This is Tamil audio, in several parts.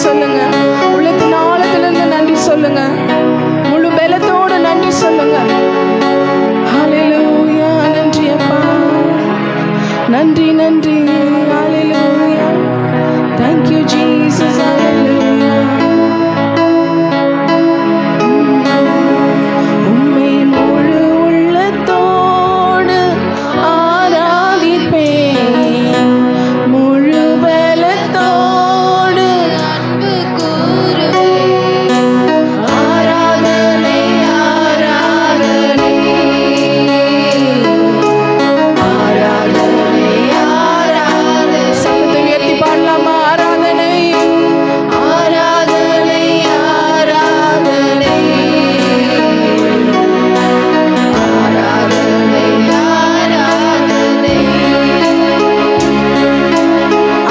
சொல்லுங்க. உள்ளத்தின் ஆழத்திலிருந்து நன்றி சொல்லுங்க. முழு பலத்தோடு நன்றி சொல்லுங்க. ஹல்லேலூயா. நன்றி அப்பா, நன்றி நன்றி. ஹல்லேலூயா. Thank you Jesus. Hallelujah. உம்மை முழு உள்ளத்தோடு ஆராதிப்பேன், முழு பலத்தோடு அன்பு கூறுவேன். ஆராதனை ஆராதனை ஆராதனை ஆராதனை. சத்தத்தை உயர்த்தி பாடலாமா? ஆராதனை ஆராதனை ஆராதனை ஆராதனை ஆராதனை.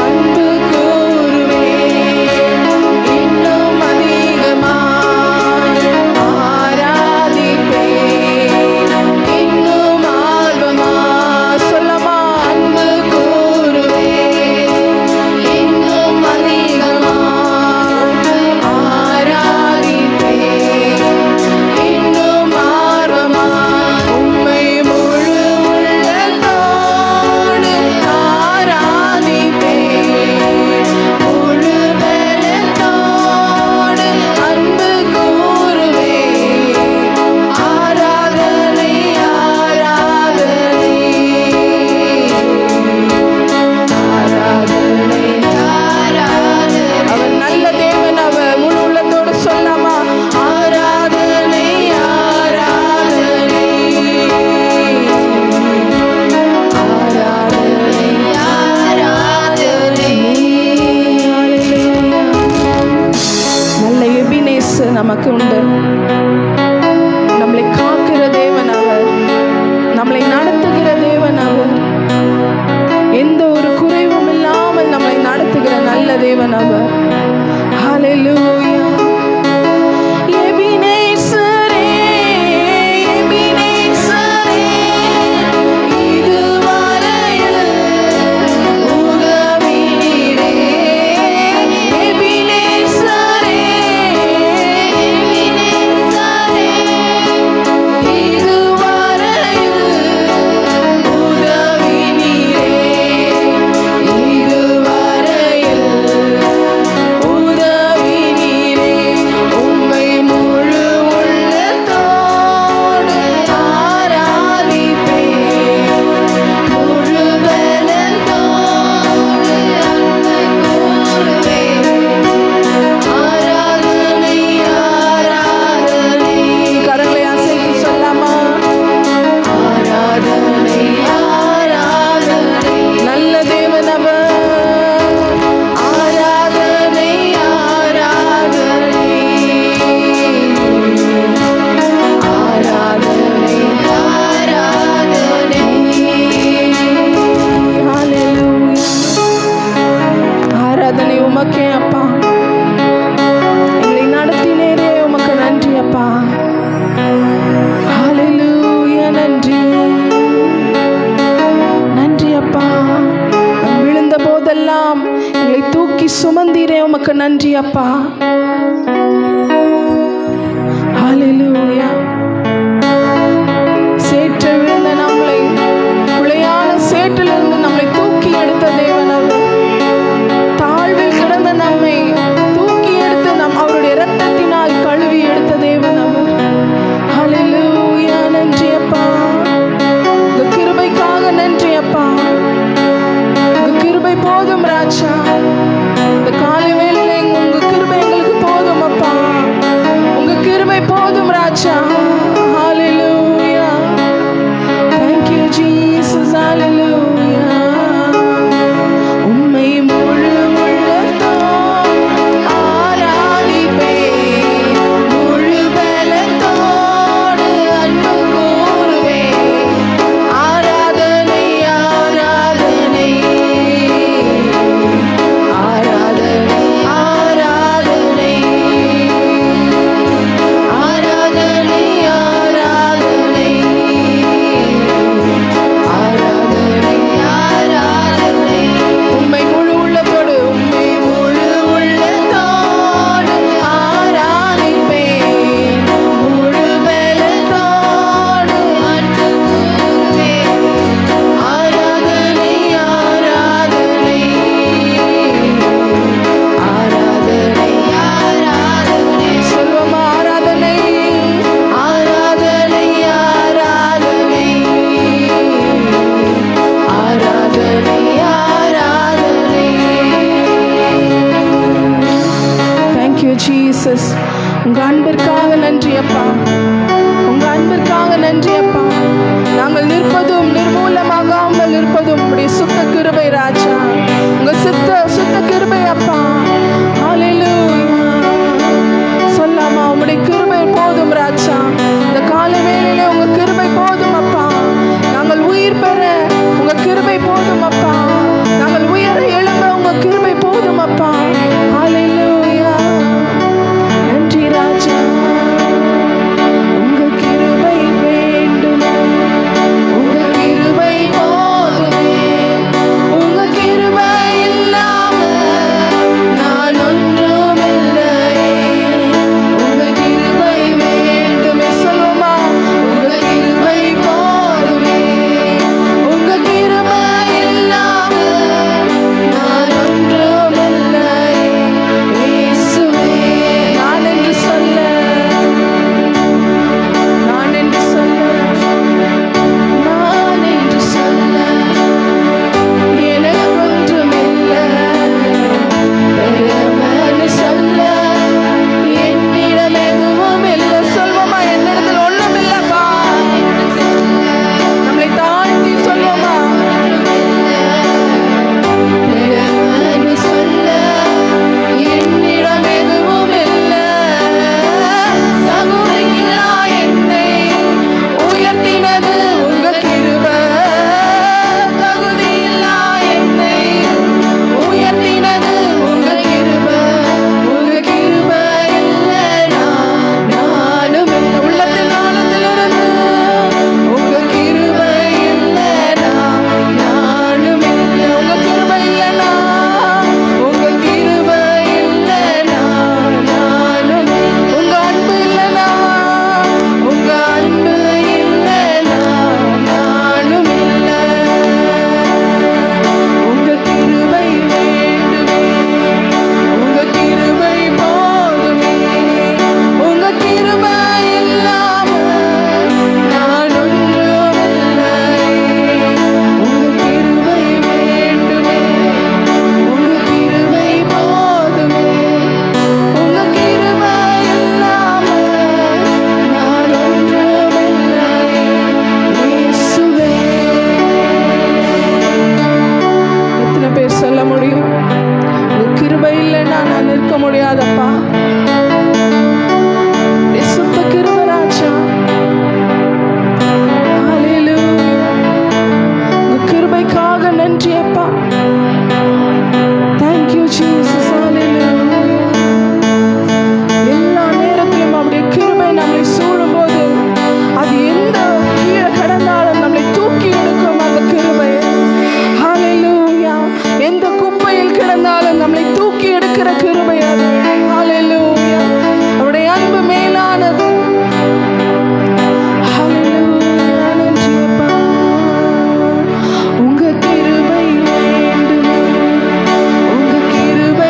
அன்பு கூறுவேன் இன்னும் அதிகமாய், ஆராதிப்பேன் இன்னும் ஆர்வமாய். சொல்லமா? அன்பு கூறுவேன் இன்னும் அதிகமாய், ஆராதிப்பேன் இன்னும் ஆர்வமாய். உம்மை முழு உள்ளத்தோடு ஆராதிப்பேன், முழு பலத்தோடு அன்பு கூறுவேன். ஆராதனை ஆராதனை ஆராதனை ஆராதனை. அவர் நல்ல தேவன். அவர் முழு உள்ளத்தோடு சொல்லாமா? ஆராதனை ஆராதனை ஆராதனை ஆராதனை. நல்ல எபினேசர் நமக்கு உண்டு. நம்மளை காக்கிற தேவன் அவர், நம்மளை நடத்துகிற தேவன் அவர். எந்த ஒரு குறைவும் இல்லாமல் நம்மை நடத்துகிற நல்ல தேவன் அவர். ஹல்லேலூயா. எபினேசரே, எபினேசரே, இதுவரையில் உதவினீரே. எபினேசரே, எபினேசரே, இதுவரையில் உதவினீரே. இதுவரையில் உதவினீரே. உம்மை முழு உள்ளத்தோடு ஆராதிப்பேன், முழு பலத்தோடு அன்பு கூறுவேன். ஆராதனை ஆராதனை. கரங்களை அசைத்து சொல்லாமா? ஆராதனை ஆராதனை. நல்ல தேவன் அவர். ஆராதனை ஆராதனை ஆராதனை ஆராதனை. ஹல்லேலூயா. ஆராதனை உமக்கே அப்பா. எங்களை நடத்தினேரே, உமக்கு நன்றி அப்பா. ஹல்லேலூயா. நன்றி நன்றி அப்பா. நான் விழுந்த போதெல்லாம் எங்களை தூக்கி சுமந்தீரே, உமக்கு நன்றி அப்பா. ஹல்லேலூயா. சேற்றில் விழுந்த நம்மளை, குழையான சேற்றிலிருந்து நம்மளை தூக்கி எடுத்த தேவன் அவர். தாழ்வில் கிடந்த நம்மை தூக்கி எடுத்து அவருடைய இரத்தத்தினால் கழுவி எடுத்த தேவன் அவர். ஹல்லேலூயா. நன்றி அப்பா. உங்க கிருபைக்காக நன்றி அப்பா. உங்க கிருபை போதும் ராஜா. இந்த காலை வேளையில உங்க கிருபை எங்களுக்கு போதும் அப்பா. உங்க கிருபை போதும் ராஜா. ஹல்லேலூயா. Thank you Jesus. ஹல்லேலூயா. உம்மை முழு உள்ளத்தோடு ஆராதிப்பேன், முழு பலத்தோடு அன்பு கூறுவேன். ஆராதனை ஆராதனை ஆராதனை ஆராதனை ஆராதனை ஜீசஸ். உங்க அன்பிற்காக நன்றி அப்பா, உங்க அன்பிற்காக நன்றி அப்பா. நாங்கள் நிற்பதும் நிர்மூலமாகாமல் இருப்பதும் உடைய சுத்த கிருபை ராஜா, உங்க சுத்த கிருபை அப்பா. ஹல்லேலூயா. சொல்லாமா, உங்களுடைய கிருபை போதும் ராஜா. இந்த கால வேளையிலே உங்க கிருபை போதும் அப்பா. நாங்கள் உயிர் பெற உங்க கிருபை போதும் அப்பா. நாங்கள் உயர எழும்ப உங்க கிருபை போதும் அப்பா. ஹல்லேலூயா. நன்றி ராஜா. உங்க கிருபை வேண்டுமே, உங்க கிருபை போதுமே. உங்க கிருபை இல்லாம நான் ஒன்றும் இல்லையே. உங்க கிருபை வேண்டுமே. சொல்லுமா, உங்க கிருபை போதுமே. உங்க கிருபை இல்லாம நான் ஒன்றும் இல்லையே. இயேசுவே, நான் என்று சொல்ல, நான் என்று சொல்ல, நான் என்று சொல்ல எனக்கு ஒன்றுமில்லை. பெருமைன்னு சொல்ல என்னிடம் எதுவும் இல்லை. சொல்வோமா, என்னிடத்தில் ஒன்றும் இல்லைப்பா. நம்மளை தாழ்த்தி சொல்வோமா, பெருமைன்னு சொல்ல என்னிடம் எதுவும் இல்லை. தகுதியில்லா என்னை உயர்த்தினது உங்க கிருபை. தகுதியில்லா என்னை உயர்த்தினது உங்க கிருபை. உங்க கிருபை இல்லைனா நானும் இல்லை. உள்ளத்தின் ஆழத்திலிருந்து உங்க கிருபை இல்லைனா நானும் இல்லை. உங்க கிருபை இல்லைனா, உங்க கிருபை இல்லைனா நானும் இல்லை. உங்க அன்பு இல்லைனா, உங்க அன்பு இல்லைனா நானும் இல்லை. உங்க கிருபை வேண்டுமே, உங்க கிருபை போதுமே. உங்க கிருபை இல்லாம நான் ஒன்றும் இல்லை. உங்க கிருபை வேண்டுமே, உங்க கிருபை போதுமே. உங்க கிருபை இல்லாம நான் ஒன்றும் இல்லை. இயேசுவே. எத்தனை பேர் சொல்ல முடியும், உங்க கிருபை இல்லைன்னா நான் நிற்க முடியாதப்பா. உடைய சுத்த கிருபை ராஜா. ஹல்லேலூயா. உங்க கிருபைக்காக நன்றி அப்பா. Thank you Jesus. ஹல்லேலூயா. எல்லா நேரத்திலும் அவருடைய கிருபை நம்மை சூழும்போது அது எந்த கீழே கடந்தாலும் நம்மை தூக்கி எடுக்கும் அந்த கிருபை. ஹல்லேலூயா. எந்த குப்பையில் கிடந்தாலும் நம்மை தூக்கி எடுக்கிற கிருபை அது. ஹல்லேலூயா. அவருடைய அன்பு மேலானது. ஹல்லேலூயா. நன்றி அப்பா. உங்க கிருபை வேண்டுமே, உங்க கிருபை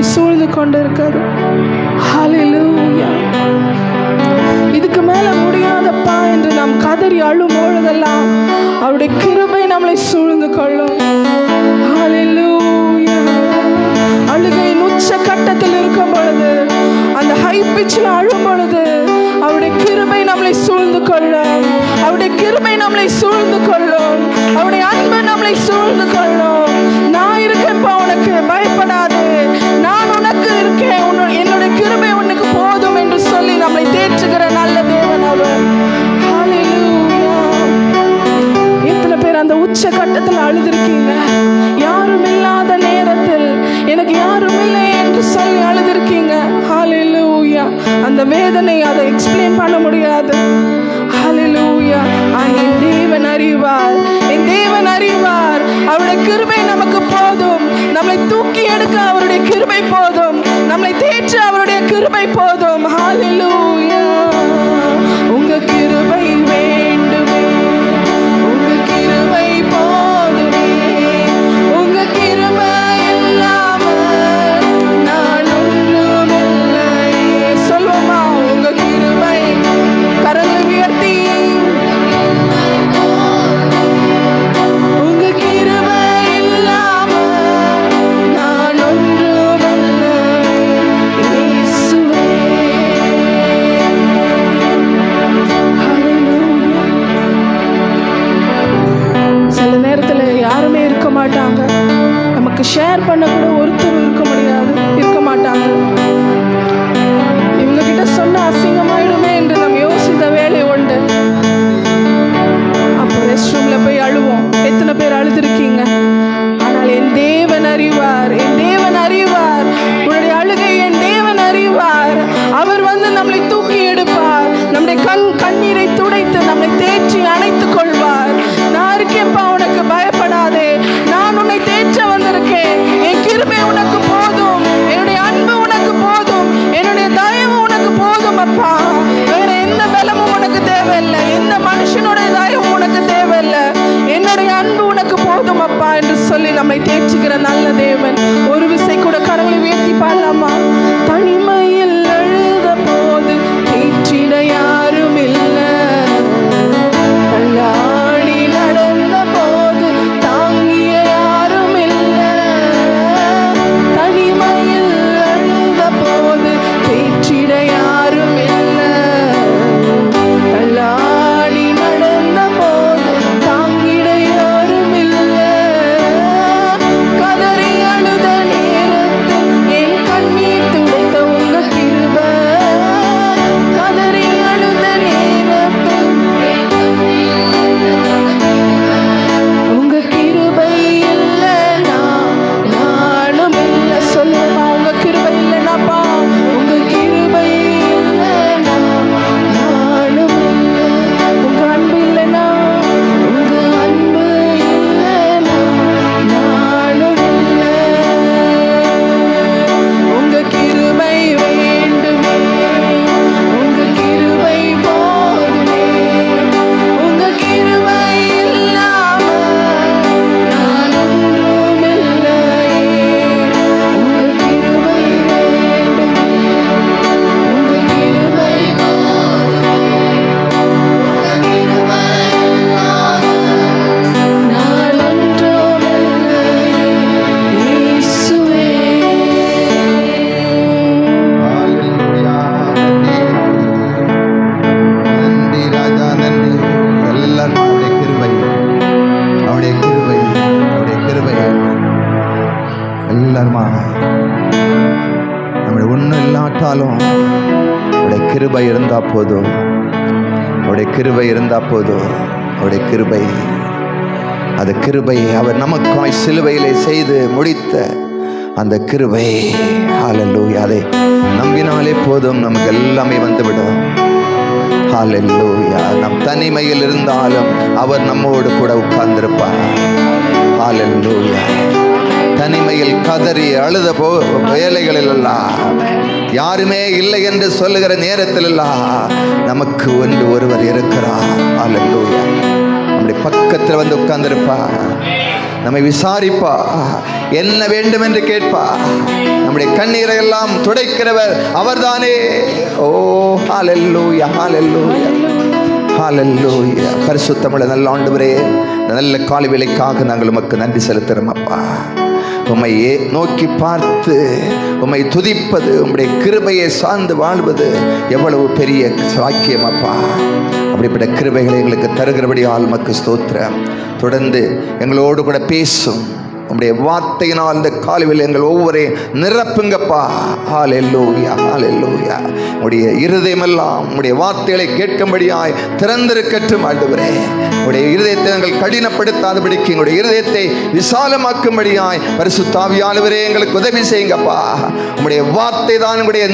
நம்மளை சூழ்ந்து கொண்டு இருக்கிறது. ஹல்லேலூயா. இதுக்கு மேல முடியாதப்பா என்று நாம் கதறி அழும் பொழுதெல்லாம் அவருடைய கிருபை நம்மளை சூழ்ந்து கொள்ளும். ஹல்லேலூயா. அழுகையின் உச்ச கட்டத்தில் இருக்கும் பொழுது, அந்த ஹை பிச்சில் அழும் பொழுது அவருடைய கிருபை நம்மளை சூழ்ந்து கொள்ளும். அவருடைய கிருபை நம்மளை சூழ்ந்து கொள்ளும். அவருடைய அன்பு நம்மளை சூழ்ந்து கொள்ளும். நான் இருக்கேன்ப்பா, உனக்கு பயப்படாது, நான் உனக்கு இருக்கேன், என்னுடைய கிருபை உனக்கு போதும் என்று சொல்லி நம்மளை தேற்றுகிற நல்ல தேவன் அவர். ஹல்லேலூயா. எத்தனை பேர் அந்த உச்ச கட்டத்தில் அழுதுருக்கீங்க? யாரும் இல்லாத நேரத்தில் எனக்கு யாரும் இல்லை என்று சொல்லி அழுதுருக்கீங்க. ஹல்லேலூயா. அந்த வேதனை அதை எக்ஸ்பிளைன் பண்ண முடியாது. ஹல்லேலூயா. என் தேவன் அறிவார், என் தேவன் அறிவார். அவருடைய கிருபை நமக்கு போதும். நம்மளை தூக்கி எடுக்க அவருடைய கிருபை போதும். நம்மளை தேற்ற அவருடைய கிருபை போதும். ஹல்லேலூயா. உங்க கிருபை வேண்டுமே, உங்க கிருபை போதுமே, உங்க கிருபை இல்லாமல் நான் ஒன்றுமில்லை. சொல்வோமா? உங்க கிருபை. கரங்களை உயர்த்தி, உங்க கிருபை இல்லாமல் நான் ஒன்றுமில்லை இயேசுவே. சில நேரத்தில் யாருமே இருக்க மாட்டாங்க, நமக்கு ஷேர் பண்ண கூட ஒருத்தர் இருக்க மாட்டாங்க. இவங்க கிட்ட சொன்ன அசிங்கமாயிடுமே என்று நம்ம யோசித்த வேலை உண்டு. அப்போ ரெஸ்ட் ரூம்ல போய் அழுவோம். எத்தனை பேர் அழுதுருக்கீங்க? ஆனால் என் தேவன் அறிவார், என் தேவன் அறிவார். உன்னுடைய அழுகை என் தேவன் அறிவார். அவர் வந்து நம்மளை தூக்கி எடுப்பார். நம்முடைய கண்ணீரை துடைத்து நம்மை தேற்றி அணைத்துக் கொள்வார். நான் இருக்கேன்ப்பா, உனக்கு பயப்படாதே, நான் உன்னை தேற்ற வந்திருக்கேன். என் கிருபை உனக்கு போதும், என்னுடைய அன்பு உனக்கு போதும், என்னுடைய தயவு உனக்கு போதும் அப்பா. வேற எந்த பலமும் உனக்கு தேவையில்லை, எந்த மனுஷனுடைய தயவும் உனக்கு தேவையில்லை, என்னுடைய அன்பு உனக்கு போதும் அப்பா என்று சொல்லி நம்மை தேற்றுகிற நல்ல தேவன். ஒரு விசை கூட கரங்களை உயர்த்தி பாடலாமா? தனிமையில் அழுத போது தேற்றிட யாரும் இல்லை, தள்ளாடி நடந்த போது தாங்கிய யாரும் இல்லை. தனிமையில் அழுத போது தேற்றிட யாரும் இல்லை, தள்ளாடி நடந்த போது தாங்கிட யாரும் இல்லை. கதறி அழுத நேரத்தில் என் கண்ணீர் துடைத்த உங்க கிருபை. கதறி அழுத நேரத்தில் உங்க கிருபை இல்லைனா நானும் இல்லை. சொல்லுமா? உங்க கிருபை இல்லைனாப்பா, உங்க கிருபை இல்லைனா நானும் இல்லை. உங்க அன்பு இல்லைனா, உங்க அன்பு இல்லைனா நானும் இல்லை. உங்க கிருபை வேண்டுமே, உங்க கிருபை போதுமே, உங்க கிருபை இல்லாமல் நான் ஒன்றுமில்லை. உங்க கிருபை வேண்டுமே, உங்க கிருபை போதுமே, உங்க கிருபை இல்லாமல் நான் ஒன்றுமில்லை இயேசுவே. ஹல்லேலூயா. நன்றி ராஜா, நன்றி. எல்லாரும் அவருடைய கிருபை, அவருடைய கிருபை, அவருடைய கிருபை. எல்லாருமா நம்முடைய ஒன்றும் இல்லாட்டாலும் அவருடைய கிருபை இருந்தா போதும், அவருடைய கிருபை இருந்தா போதும். அவருடைய கிருபை, அந்த கிருபை அவர் நமக்காய் சிலுவையிலே செய்து முடித்த அந்த கிருபை. ஹல்லேலூயா. அதை நம்பினாலே போதும், நமக்கு எல்லாமே வந்துவிடும். ஹல்லேலூயா. நம் தனிமையில் இருந்தாலும் அவர் நம்மோடு கூட உட்கார்ந்திருப்பார். ஹல்லேலூயா. தனிமையில் கதறி அழுத வேலைகளில் எல்லாம், யாருமே இல்லை என்று சொல்லுகிற நேரத்தில் எல்லாம் நமக்கு ஒருவர் இருக்கிறார். ஹல்லேலூயா. நம்முடைய பக்கத்தில் வந்து உட்கார்ந்திருப்பா, நம்மை விசாரிப்பா, என்ன வேண்டும் என்று கேட்பா. நம்முடைய கண்ணீரை எல்லாம் துடைக்கிறவர் அவர்தானே. ஓ ஹல்லேலூயா, ஹல்லேலூயா, ஹல்லேலூயா. பரிசுத்தமுள்ள நல்ல ஆண்டவரே, நல்ல காலை வேளைக்காக நாங்கள் உமக்கு நன்றி செலுத்துகிறோம் அப்பா. உம்மை நோக்கி பார்த்து உம்மை துதிப்பது, உம்முடைய கிருபையை சார்ந்து வாழ்வது எவ்வளவு பெரிய சாக்கியம் அப்பா. அப்படிப்பட்ட கிருபைகளை எங்களுக்கு தருகிறபடியால் உமக்கு ஸ்தோத்திரம். தொடர்ந்து எங்களோடு கூட பேசும் உம்முடைய வார்த்தையினால் இந்த காலையில் எங்கள் ஒவ்வொரு நிரப்புங்கப்பா. ஹல்லேலூயா, ஹல்லேலூயா. உம்முடைய இருதயமெல்லாம் உம்முடைய வார்த்தைகளை கேட்கும்படியாய் திறந்திருக்கட்டும் ஆண்டவரே. உம்முடைய இருதயத்தை நாங்கள் கடினப்படுத்தாதபடிக்கு எங்களுடைய இருதயத்தை விசாலமாக்கும்படியாய் பரிசுத்த ஆவியானவரே எங்களுக்கு உதவி செய்யுங்கப்பா. உம்முடைய வார்த்தை தான் உங்களுடைய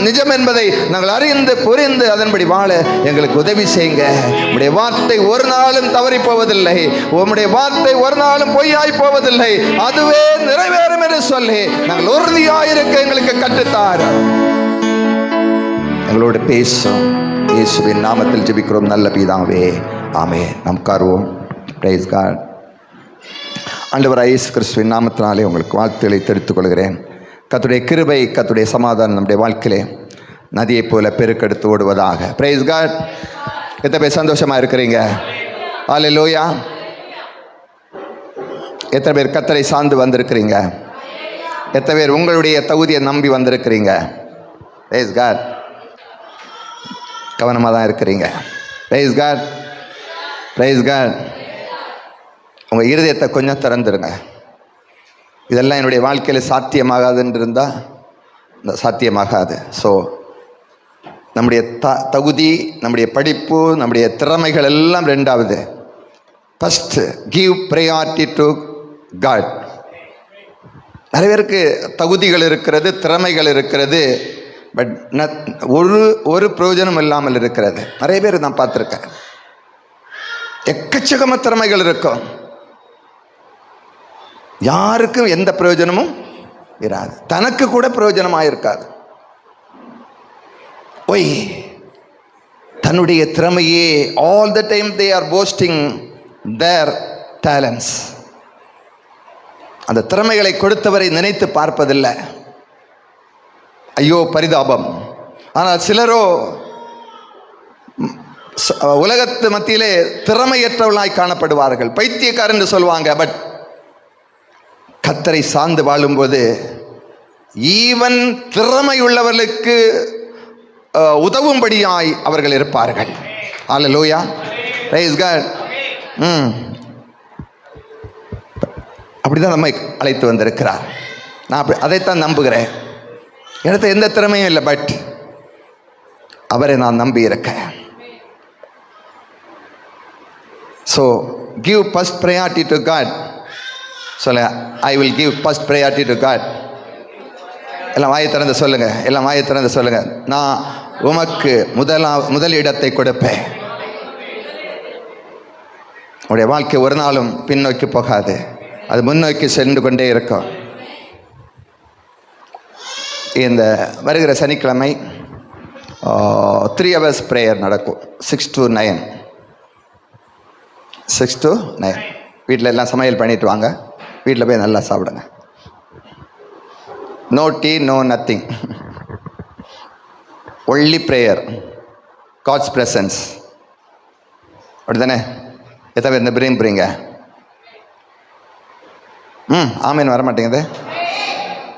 நிஜம் என்பதை நாங்கள் அறிந்து புரிந்து அதன்படி வாழ எங்களுக்கு உதவி செய்யுங்க. உம்முடைய வார்த்தை ஒரு நாளும் தவறி போவதில்லை, உம்முடைய வார்த்தை ஒரு நாளும் பொய்யாய் போவதில்லை, அதுவே நிறைவேறும் என்று சொல்லி நாங்கள் உறுதியாயிருக்க எங்களுக்கு கற்றுத்தார். எங்களோடு பேசும் இயேசுவின் நாமத்தில் ஜெபிக்கிறோம் நல்ல பிதாவே, ஆமென். நாம் உட்காருவோம். Praise God. ஆண்டவராகிய இயேசு கிறிஸ்துவின் நாமத்தினாலே உங்களுக்கு வாழ்த்துக்களை தெரிவித்துக் கொள்கிறேன். கர்த்தருடைய கிருபை, கர்த்தருடைய சமாதானம் நம்முடைய வாழ்க்கையிலே நதியைப் போல பெருக்கெடுத்து ஓடுவதாக. Price God. எத்தனை பேர் சந்தோஷமா இருக்கிறீங்க? ஹல்லேலூயா. எத்தனை பேர் கர்த்தரை சார்ந்து வந்திருக்கிறீங்க? எத்தனை பேர் உங்களுடைய தகுதியை நம்பி வந்திருக்கிறீங்க? Praise God. கவனமாக தான் இருக்கிறீங்க. Praise God, praise God. உங்கள் இருதயத்தை கொஞ்சம் திறந்துருங்க. இதெல்லாம் என்னுடைய வாழ்க்கையில் சாத்தியமாகாதுன்னு இருந்தால் சாத்தியமாகாது. ஸோ நம்முடைய தகுதி, நம்முடைய படிப்பு, நம்முடைய திறமைகள் எல்லாம் ரெண்டாவது. First give priority to God. நிறைய பேருக்கு தகுதிகள் இருக்கிறது, திறமைகள் இருக்கிறது, பட் ஒரு பிரயோஜனம் இல்லாமல் இருக்கிறது. நிறைய பேர் நான் பார்த்துருக்கேன். எக்கச்சக்கமான திறமைகள் இருக்கும், யாருக்கும் எந்த பிரயோஜனமும் இராது, தனக்கு கூட பிரயோஜனமாக இருக்காது. ஒய் தன்னுடைய திறமையே all the time they are posting their talents. அந்த திறமைகளை கொடுத்தவரை நினைத்து பார்ப்பதில்லை. ஐயோ பரிதாபம். ஆனால் சிலரோ உலகத்து மத்தியிலே திறமையற்றவர்களாய் காணப்படுவார்கள், பைத்தியக்காரர் என்று சொல்லுவாங்க. பட் கர்த்தரை சார்ந்து வாழும்போது ஈவன் திறமையுள்ளவர்களுக்கு உதவும்படியாய் அவர்கள் இருப்பார்கள். ஹல்லேலூயா, பிரைஸ் காட். அப்படிதான் நம்மை அழைத்து வந்திருக்கிறார். நான் அதைத்தான் நம்புகிறேன். எனக்கு எந்த திறமையும் இல்லை, பட் அவரை நான் நம்பி இருக்கேன். So give first priority to God. சொல்ல, I will give first priority to God. எல்லாம் வாயை திறந்து சொல்லுங்க, எல்லாம் வாயை திறந்து சொல்லுங்க. நான் உமக்கு முதல் இடத்தை கொடுப்பேன். உடைய வாழ்க்கை ஒரு நாளும் பின்னோக்கி போகாது, அது முன்னோக்கி சென்று கொண்டே இருக்கும். இந்த வருகிற சனிக்கிழமை 3 hours ப்ரேயர் நடக்கும். 6 to 9. 6 to 9. வீட்டில் எல்லாம் சமையல் பண்ணிட்டு வாங்க, வீட்டில் போய் நல்லா சாப்பிடுங்க. No tea, no nothing, only prayer, God's presence. அப்படி தானே? எத்தனை பேர் இந்த விரும்புறீங்க? ஆமீன். வர மாட்டேங்குது.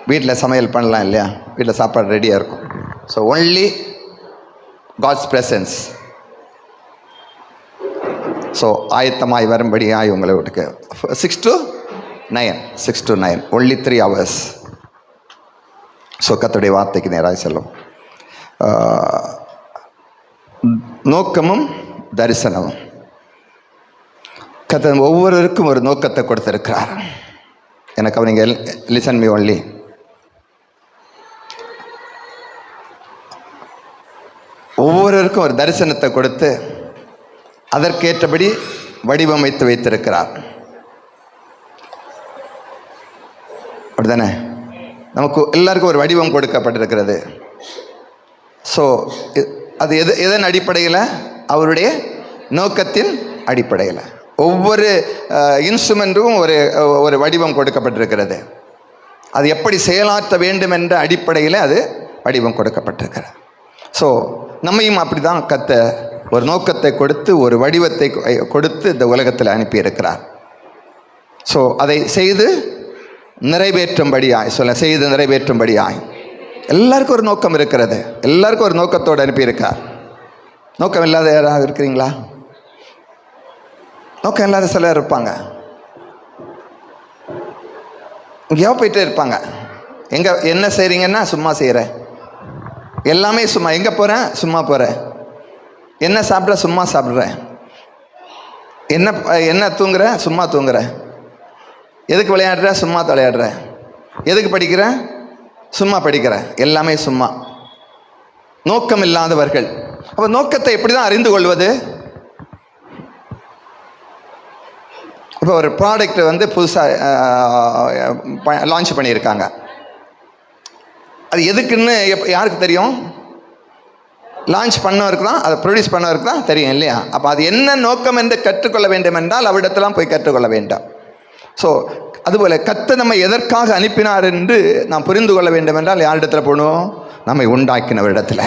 வீட்டில் சமையல் பண்ணலாம் இல்லையா? வீட்டில் சாப்பாடு ரெடியாக இருக்கும். So only God's presence. So ஆயத்தமாய் வரும்படியாய் உங்களை வீட்டுக்கு 6 to 9 ஒன்லி 3 hours. ஸோ கர்த்தருடைய வார்த்தைக்கு நேராக செல்லும். நோக்கமும் தரிசனமும். கர்த்தர் ஒவ்வொருவருக்கும் ஒரு நோக்கத்தை கொடுத்திருக்கிறார். எனக்கு அவனிங்க லிசன் மீ ஒன்லி. ஒவ்வொருவருக்கும் ஒரு தரிசனத்தை கொடுத்து அதற்கேற்றபடி வடிவமைத்து வைத்திருக்கிறார். அப்படிதானே? நமக்கு எல்லாருக்கும் ஒரு வடிவம் கொடுக்கப்பட்டிருக்கிறது. ஸோ அது எதன் அடிப்படையில்? அவருடைய நோக்கத்தின் அடிப்படையில். ஒவ்வொரு இன்ஸ்ட்ருமெண்ட்டுக்கும் ஒரு வடிவம் கொடுக்கப்பட்டிருக்கிறது. அது எப்படி செயலாற்ற வேண்டும் என்ற அடிப்படையில் அது வடிவம் கொடுக்கப்பட்டிருக்கிறது. ஸோ நம்மையும் அப்படி தான் கர்த்தர் ஒரு நோக்கத்தை கொடுத்து ஒரு வடிவத்தை கொடுத்து இந்த உலகத்தில் அனுப்பியிருக்கிறார். ஸோ அதை செய்து நிறைவேற்றும்படியாய் செய்து நிறைவேற்றும்படியாய் எல்லாருக்கும் ஒரு நோக்கம் இருக்கிறது. எல்லாருக்கும் ஒரு நோக்கத்தோடு அனுப்பியிருக்கார். நோக்கம் இல்லாத யாராவது இருக்கிறீங்களா? நோக்கம் இல்லாத சிலர் இருப்பாங்க. எங்கேயோ போயிட்டே இருப்பாங்க. எங்கே என்ன செய்கிறீங்கன்னா சும்மா செய்கிறேன், எல்லாமே சும்மா. எங்கே போகிறேன்? சும்மா போகிறேன். என்ன சாப்பிட்ற? சும்மா சாப்பிட்றேன். என்ன தூங்குறேன்? சும்மா தூங்குறேன். எதுக்கு விளையாடுற? சும்மா விளையாடுறேன். எதுக்கு படிக்கிறேன்? சும்மா படிக்கிறேன். எல்லாமே சும்மா. நோக்கம் இல்லாதவர்கள். அப்போ நோக்கத்தை எப்படி தான் அறிந்து கொள்வது? இப்போ ஒரு ப்ராடக்ட் வந்து புதுசாக லான்ச் பண்ணியிருக்காங்க. அது எதுக்குன்னு யாருக்கு தெரியும்? லான்ச் பண்ணவருக்கு தான், அதை ப்ரொடியூஸ் பண்ணவருக்கு தான் தெரியும் இல்லையா? அப்போ அது என்ன நோக்கம் என்று கற்றுக்கொள்ள வேண்டும் என்றால் அவ்விடத்தெல்லாம் போய் கற்றுக்கொள்ள வேண்டும். ஸோ அதுபோல் கர்த்தர் நம்மை எதற்காக அனுப்பினார் என்று நாம் புரிந்து கொள்ள வேண்டும் என்றால் யாரிடத்தில் போகணும்? நம்மை உண்டாக்கினவரிடத்தில்,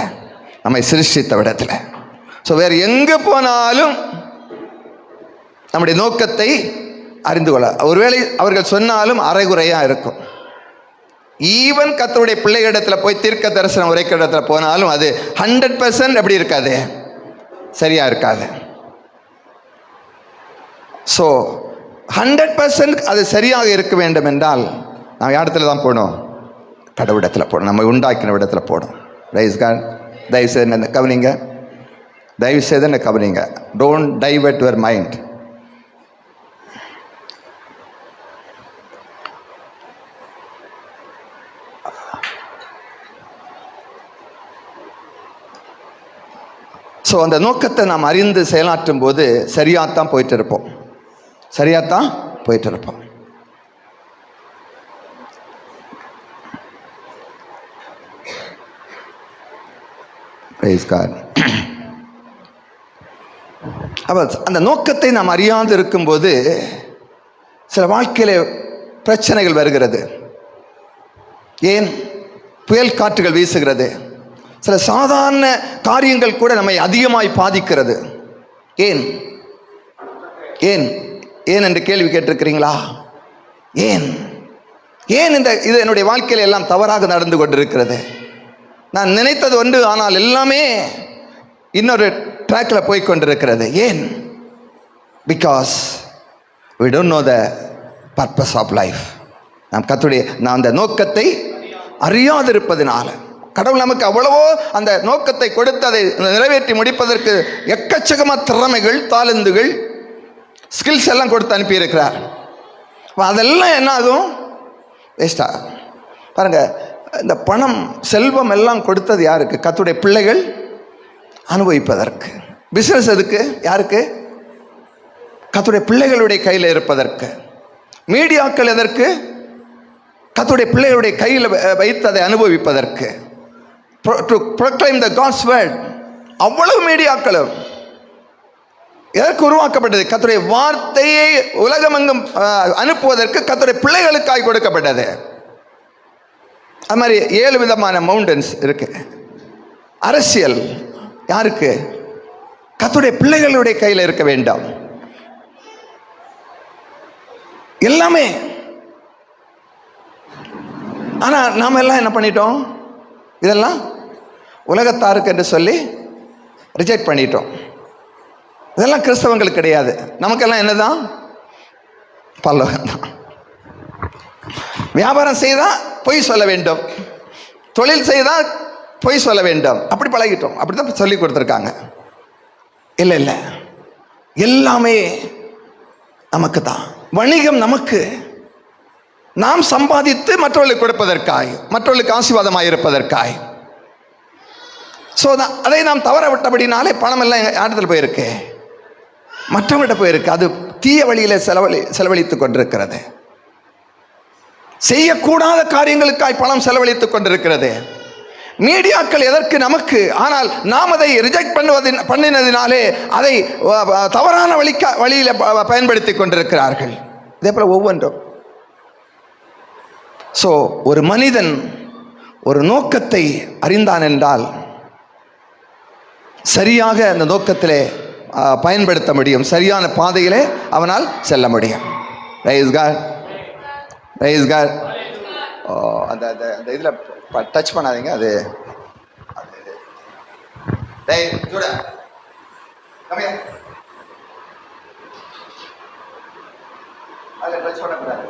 நம்மை சிருஷ்டித்தவரிடத்தில். ஸோ வேறு எங்கே போனாலும் நம்முடைய நோக்கத்தை அறிந்து கொள்ள, ஒருவேளை அவர்கள் சொன்னாலும் அரைகுறையாக இருக்கும். ஈவன் கர்த்தருடைய பிள்ளைகளிடத்தில் போய் தீர்க்க தரிசனம் உரைக்கிற இடத்துல போனாலும் அது 100% எப்படி இருக்காது? சரியாக இருக்காது. ஸோ 100% அது சரியாக இருக்க வேண்டும் என்றால் நாம் இடத்துல தான் போகணும்? கடவுளிடத்தில் போகணும், நம்ம உண்டாக்கின இடத்துல போகணும். தயவுசெய்து என்ன கவனிங்க, தயவுசெய்து என்ன கவனிங்க. Don't divert your mind. So அந்த நோக்கத்தை நாம் அறிந்து செயலாற்றும் போது சரியாகத்தான் போயிட்டு இருப்போம். சரியாகத்தான் போயிட்டு இருப்போம். Praise God. அப்போ அந்த நோக்கத்தை நாம் அறியாது இருக்கும்போது சில வாழ்க்கையில பிரச்சனைகள் வருகிறது. ஏன்? புயல் காற்றுகள் வீசுகிறது. சில சாதாரண காரியங்கள் கூட நம்மை அதிகமாய் பாதிக்கிறது. ஏன் ஏன் ஏன் என்று கேள்வி கேட்டிருக்கிறீங்களா? ஏன் ஏன் இது என்னுடைய வாழ்க்கையில் எல்லாம் தவறாக நடந்து கொண்டிருக்கிறது? நான் நினைத்தது ஒன்று, ஆனால் எல்லாமே இன்னொரு ட்ராக்கில் போய் கொண்டிருக்கிறது. ஏன்? Because we don't know the purpose of life. நாம் அந்த நோக்கத்தை அறியாதிருப்பதினால. கடவுள் நமக்கு அவ்வளவோ அந்த நோக்கத்தை கொடுத்து அதை நிறைவேற்றி முடிப்பதற்கு எக்கச்சக்கமாக திறமைகள், தாளந்துகள், ஸ்கில்ஸ் எல்லாம் கொடுத்து அனுப்பியிருக்கிறார். அதெல்லாம் என்ன ஆகும்? வேஸ்டா. பாருங்க, இந்த பணம், செல்வம் எல்லாம் கொடுத்தது யாருக்கு? கர்த்தருடைய பிள்ளைகள் அனுபவிப்பதற்கு. பிஸ்னஸ் எதுக்கு? யாருக்கு? கர்த்தருடைய பிள்ளைகளுடைய கையில் இருப்பதற்கு. மீடியாக்கள் எதற்கு? கர்த்தருடைய பிள்ளைகளுடைய கையில் வைத்து அதை அனுபவிப்பதற்கு. to proclaim the God's word. அவ்வளவு மீடியாக்களும் எதற்கு உருவாக்கப்பட்டது? கர்த்தருடைய வார்த்தையை உலகமெங்கும் அனுப்புவதற்கு கர்த்தருடைய பிள்ளைகளுக்காய் கொடுக்கப்பட்டது. அது மாதிரி 7 விதமான மவுண்டன்ஸ் இருக்கு. அரசியல் யாருக்கு? கர்த்தருடைய பிள்ளைகளுடைய கையில் இருக்க வேண்டும். எல்லாமே. ஆனால் நாம் எல்லாம் என்ன பண்ணிட்டோம்? இதெல்லாம் உலகத்தாருக்கு என்று சொல்லி ரிஜெக்ட் பண்ணிட்டோம். இதெல்லாம் கிறிஸ்தவங்களுக்கு கிடையாது. நமக்கெல்லாம் என்னதான்? பரலோகம் தான். வியாபாரம் செய்தால் பொய் சொல்ல வேண்டும், தொழில் செய்தால் பொய் சொல்ல வேண்டும். அப்படி பழகிட்டோம். அப்படி தான் சொல்லி கொடுத்துருக்காங்க. இல்லை இல்லை, எல்லாமே நமக்கு தான். வணிகம் நமக்கு. நாம் சம்பாதித்து மற்றவர்களுக்கு கொடுப்பதற்காய், மற்றவர்களுக்கு ஆசீர்வாதமாக இருப்பதற்காய். ஸோ அதை நாம் தவற விட்டபடினாலே பணம் எல்லாம் இடத்துல போயிருக்கு, மற்றவங்கள்ட்ட போயிருக்கு. அது தீய வழியில் செலவழித்துக் கொண்டிருக்கிறது. செய்யக்கூடாத காரியங்களுக்காய் பணம் செலவழித்துக் கொண்டிருக்கிறது. மீடியாக்கள் எதற்கு நமக்கு? ஆனால் நாம் அதை ரிஜெக்ட் பண்ணினதினாலே அதை தவறான வழியில் பயன்படுத்தி கொண்டிருக்கிறார்கள். இதே போல ஒவ்வொன்றும். ஸோ ஒரு மனிதன் ஒரு நோக்கத்தை அறிந்தான் என்றால் சரியாக அந்த நோக்கத்திலே பயன்படுத்த முடியும், சரியான பாதையிலே அவனால் செல்ல முடியும். Praise God, praise God. அந்த அந்த இதில் டச் பண்ணாதீங்க. அது அதில் டச் பண்ணக்கூடாது.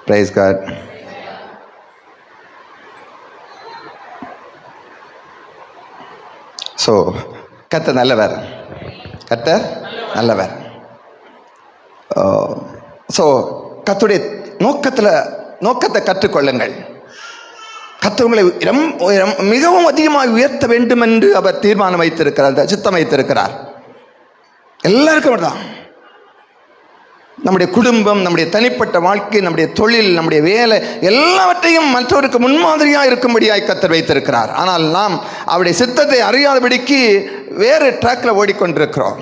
Praise God. ஸோ கர்த்தர் நல்லவர், கர்த்தர் நல்லவர். ஸோ கர்த்தருடைய நோக்கத்தை கற்றுக்கொள்ளுங்கள். கர்த்தர் உங்களை மிகவும் அதிகமாக உயர்த்த வேண்டும் என்று அவர் தீர்மானம் வைத்திருக்கிறார், சித்தம் வைத்திருக்கிறார். எல்லாருக்கும் தான். நம்முடைய குடும்பம், நம்முடைய தனிப்பட்ட வாழ்க்கை, நம்முடைய தொழில், நம்முடைய வேலை எல்லாவற்றையும் மற்றவருக்கு முன்மாதிரியாக இருக்கும்படியாய் கர்த்தர் வைத்திருக்கிறார். ஆனால் நாம் அவருடைய சித்தத்தை அறியாதபடிக்கு வேறு ட்ராக்ல ஓடிக்கொண்டிருக்கிறோம்.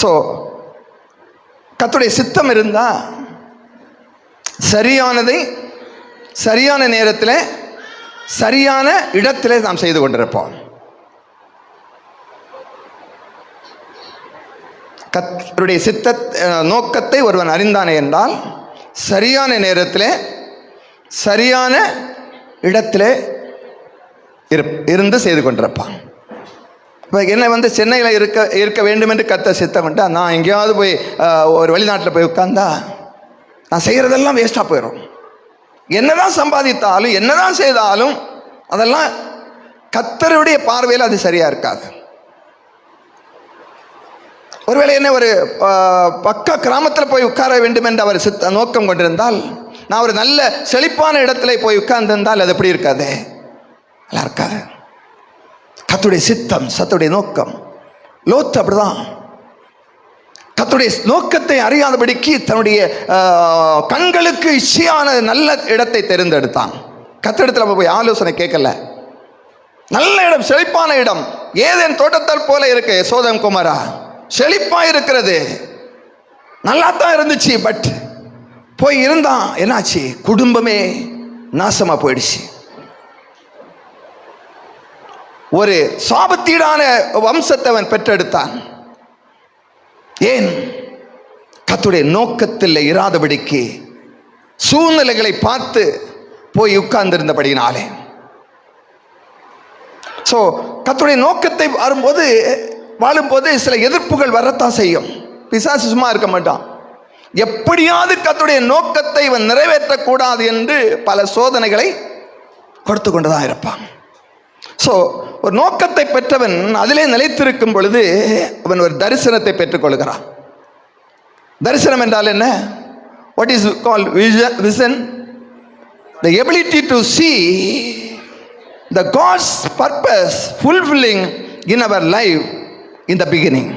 ஸோ கர்த்தருடைய சித்தம் இருந்தால் சரியானதை சரியான நேரத்தில் சரியான இடத்திலே நாம் செய்து கொண்டிருப்போம். கர்த்தருடைய நோக்கத்தை ஒருவன் அறிந்தானே என்றால் சரியான நேரத்தில் சரியான இடத்துல இருந்து செய்து கொண்டிருப்பான். இப்போ என்னை சென்னையில் இருக்க வேண்டும் என்று கர்த்தர் சித்தம்ட்டா நான் எங்கேயாவது போய் ஒரு வெளிநாட்டில் போய் உட்கார்ந்தா நான் செய்கிறதெல்லாம் வேஸ்ட்டாக போயிடும். என்னதான் சம்பாதித்தாலும் என்னதான் செய்தாலும் அதெல்லாம் கர்த்தருடைய பார்வையில் அது சரியாக இருக்காது. ஒருவேளை என்ன ஒரு பக்க கிராமத்தில் போய் உட்கார வேண்டும் என்று அவர் நோக்கம் கொண்டிருந்தால், நான் ஒரு நல்ல செழிப்பான இடத்துல போய் உட்கார்ந்திருந்தால் அது எப்படி இருக்காது? நல்லா இருக்காது. கர்த்தருடைய சித்தம், கர்த்தருடைய நோக்கம். லோத்து அப்படிதான். கர்த்தருடைய நோக்கத்தை அறியாதபடிக்கு தன்னுடைய கண்களுக்கு இச்சையான நல்ல இடத்தை தேர்ந்தெடுத்தான். கர்த்தரிடத்தில் போய் ஆலோசனை கேட்கல. நல்ல இடம், செழிப்பான இடம், ஏதேன் தோட்டத்தால் போல இருக்கு சோதம் குமாரா, செழிப்பா இருக்கிறது, நல்லா தான் இருந்துச்சு. பட் போய் இருந்தான், என்னாச்சு? குடும்பமே நாசமா போயிடுச்சு. ஒரு சாபத்தீடான வம்சத்தை அவன் பெற்றெடுத்தான். ஏன்? கர்த்தருடைய நோக்கத்தில் இராதபடிக்கு சூழ்நிலைகளை பார்த்து போய் உட்கார்ந்திருந்தபடினாலே. ஸோ கர்த்தருடைய நோக்கத்தை வரும்போது வாழும்போது சில எதிர்ப்புகள் வரத்தான் செய்யும். பிசாசு சும்மா இருக்க மாட்டான். எப்படியாவது கர்த்தருடைய நோக்கத்தை இவன் நிறைவேற்றக்கூடாது என்று பல சோதனைகளை கொடுத்து கொண்டுதான் இருப்பான். ஸோ ஒரு நோக்கத்தை பெற்றவன் அதிலே நிலைத்திருக்கும் பொழுது அவன் ஒரு தரிசனத்தை பெற்றுக்கொள்கிறான். தரிசனம் என்றால் என்ன? What is called vision? the ability to see the God's purpose fulfilling in our life in the beginning.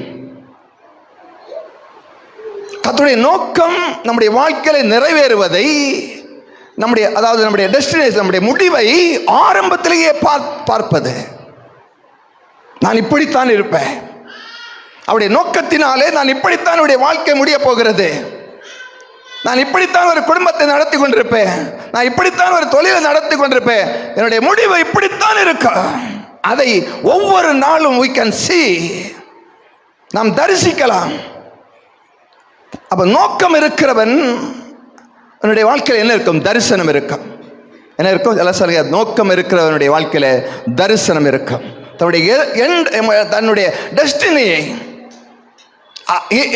கர்த்தருடைய நோக்கம் நம்முடைய வாழ்க்கையில் நிறைவேறுவதை, நம்முடைய டெஸ்டினேஷன், நம்முடைய முடிவை ஆரம்பத்திலேயே பார்ப்பது. நான் இப்படித்தான் இருப்பேன், அவருடைய நோக்கத்தினாலே நான் இப்படித்தான் என்னுடைய வாழ்க்கை முடிய போகிறது, நான் இப்படித்தான் ஒரு குடும்பத்தை நடத்தி கொண்டிருப்பேன், நான் இப்படித்தான் ஒரு தொழிலை நடத்தி கொண்டிருப்பேன், என்னுடைய முடிவு இப்படித்தான் இருக்கு. அதை ஒவ்வொரு நாளும் we can see, நாம் தரிசிக்கலாம். அப்ப நோக்கம் இருக்கிறவன் என்னுடைய வாழ்க்கையில் என்ன இருக்கும்? தரிசனம் இருக்கும். என்ன இருக்கும்? எல்லாம் சொல்லுங்க. நோக்கம் இருக்கிறவனுடைய வாழ்க்கையில தரிசனம் இருக்கும். தன்னுடைய டெஸ்டினியை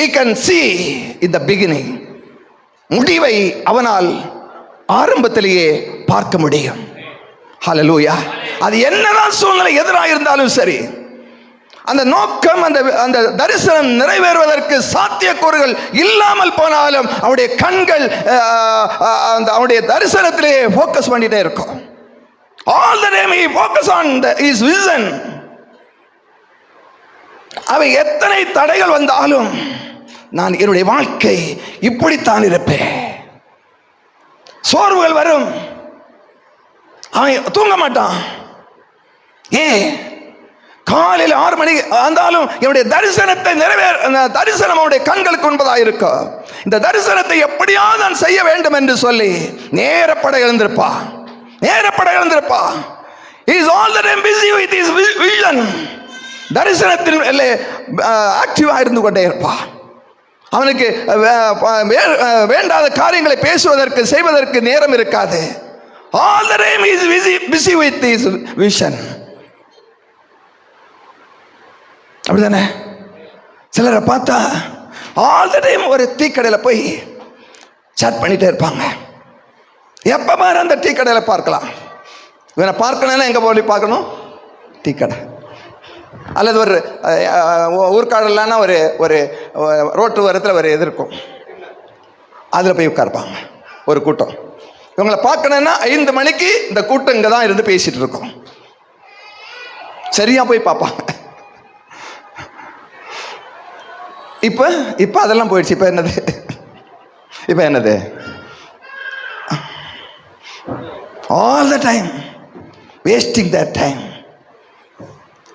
he can see in the beginning. முடிவை அவனால் ஆரம்பத்திலேயே பார்க்க முடியும். ஹல்லேலூயா. அது என்னதான் சூழ்நிலை எதிராக இருந்தாலும் சரி, அந்த நோக்கம், அந்த தரிசனம் நிறைவேறுவதற்கு சாத்தியக்கூறுகள் இல்லாமல் போனாலும் அவருடைய கண்கள் அவருடைய தரிசனத்திலே ஃபோக்கஸ் பண்ணிட்டே இருக்கும். All the time he focus on his vision. அவை எத்தனை தடைகள் வந்தாலும் நான் என்னுடைய வாழ்க்கை இப்படித்தான் இருப்பேன். சோர்வுகள் வரும், அவன் தூங்க மாட்டான். ஏன்? காலையில் 6 மணிக்கு வந்தாலும் என்னுடைய தரிசனத்தை தரிசனம் அவனுடைய கண்களுக்கு முன்பதாக இருக்கும். இந்த தரிசனத்தை எப்படியாவது நான் செய்ய வேண்டும் என்று சொல்லி நேரப்பட எழுந்திருப்பா. He is all the time busy with his vision. தரிசனத்தில் ஆக்டிவா இருந்து கொண்டே இருப்பா. அவனுக்கு வேண்டாத காரியங்களை பேசுவதற்கு செய்வதற்கு நேரம் இருக்காது. All the time he is busy with his vision. அப்படிதானே? சிலரை பார்த்தா ஆல் த டைம் ஒரு டீ கடையில் போய் சாட் பண்ணிட்டே இருப்பாங்க. எப்போ பாரு அந்த டீ கடையில் பார்க்கலாம். இவனை பார்க்கணும்னா எங்கே போய் பார்க்கணும்? டீ கடை. அல்லது ஒரு ஊர்காடலான்னா ஒரு ரோட்டு ஓரத்தில் ஒரு இது இருக்கும், அதில் போய் உட்கார்ப்பாங்க ஒரு கூட்டம். இவங்களை பார்க்கணுன்னா 5 மணிக்கு இந்த கூட்டம் இங்கே தான் இருந்து பேசிட்டு இருக்கோம். சரியா போய் பார்ப்பாங்க. இப்போ அதெல்லாம் போயிடுச்சு. இப்போ என்னது? all the time wasting that time,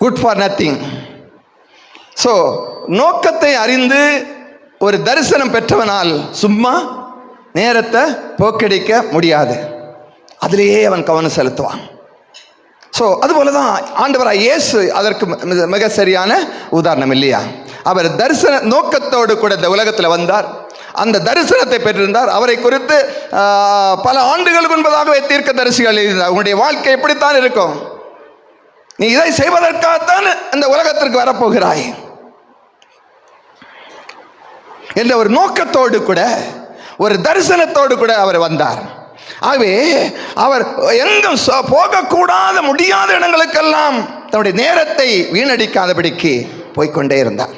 good for nothing. So நோக்கத்தை அறிந்து ஒரு தரிசனம் பெற்றவனால் சும்மா நேரத்தை போக்கடிக்க முடியாது. அதிலேயே அவன் கவனம் செலுத்துவான். ஸோ அதுபோலதான் ஆண்டவராய் இயேசு அதற்கு மிக சரியான உதாரணம் இல்லையா? அவர் தரிசன நோக்கத்தோடு கூட இந்த உலகத்தில் வந்தார். அந்த தரிசனத்தை பெற்றிருந்தார். அவரை குறித்து பல ஆண்டுகளுக்கு முன்பதாகவே தீர்க்கதரிசிகள் எழுதினார். உங்களுடைய வாழ்க்கை எப்படித்தான் இருக்கும், நீ இதை செய்வதற்காகத்தான் இந்த உலகத்திற்கு வரப்போகிறாய் என்ற ஒரு நோக்கத்தோடு கூட, ஒரு தரிசனத்தோடு கூட அவர் வந்தார். ஆகவே அவர் எங்கும் போகக்கூடாத முடியாத இடங்களுக்கெல்லாம் தன்னுடைய நேரத்தை வீணடிக்காதபடிக்கு போய்கொண்டே இருந்தார்.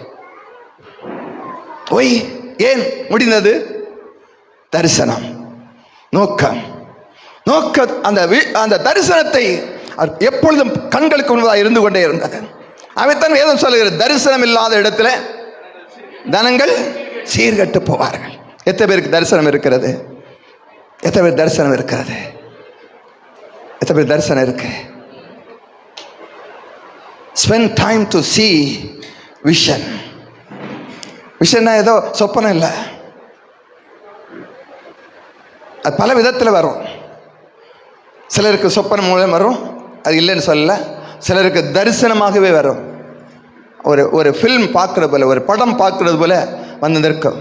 ஏன் முடிந்தது? தரிசனம், நோக்கம். அந்த தரிசனத்தை எப்பொழுதும் கண்களுக்கு முன்பதாக இருந்து கொண்டே இருந்தது. அவைத்தான் வேதம் சொல்லுகிறது, தரிசனம் இல்லாத இடத்துல தனங்கள் சீர்கட்டு போவார்கள். எத்தனை பேருக்கு தரிசனம் இருக்கிறது? எத்தனை பேர் தரிசனம் இருக்கிறது? எத்தனை பேர் தரிசனம் இருக்கு? Spend time to see vision. விஷன்னா ஏதோ சொப்பனம் இல்லை, அது பல விதத்தில் வரும். சிலருக்கு சொப்பனம் மூலம் வரும், அது இல்லைன்னு சொல்லல. சிலருக்கு தரிசனமாகவே வரும். ஒரு ஃபில்ம் பார்க்கறது போல, ஒரு படம் பார்க்கறது போல வந்து இருக்கும்.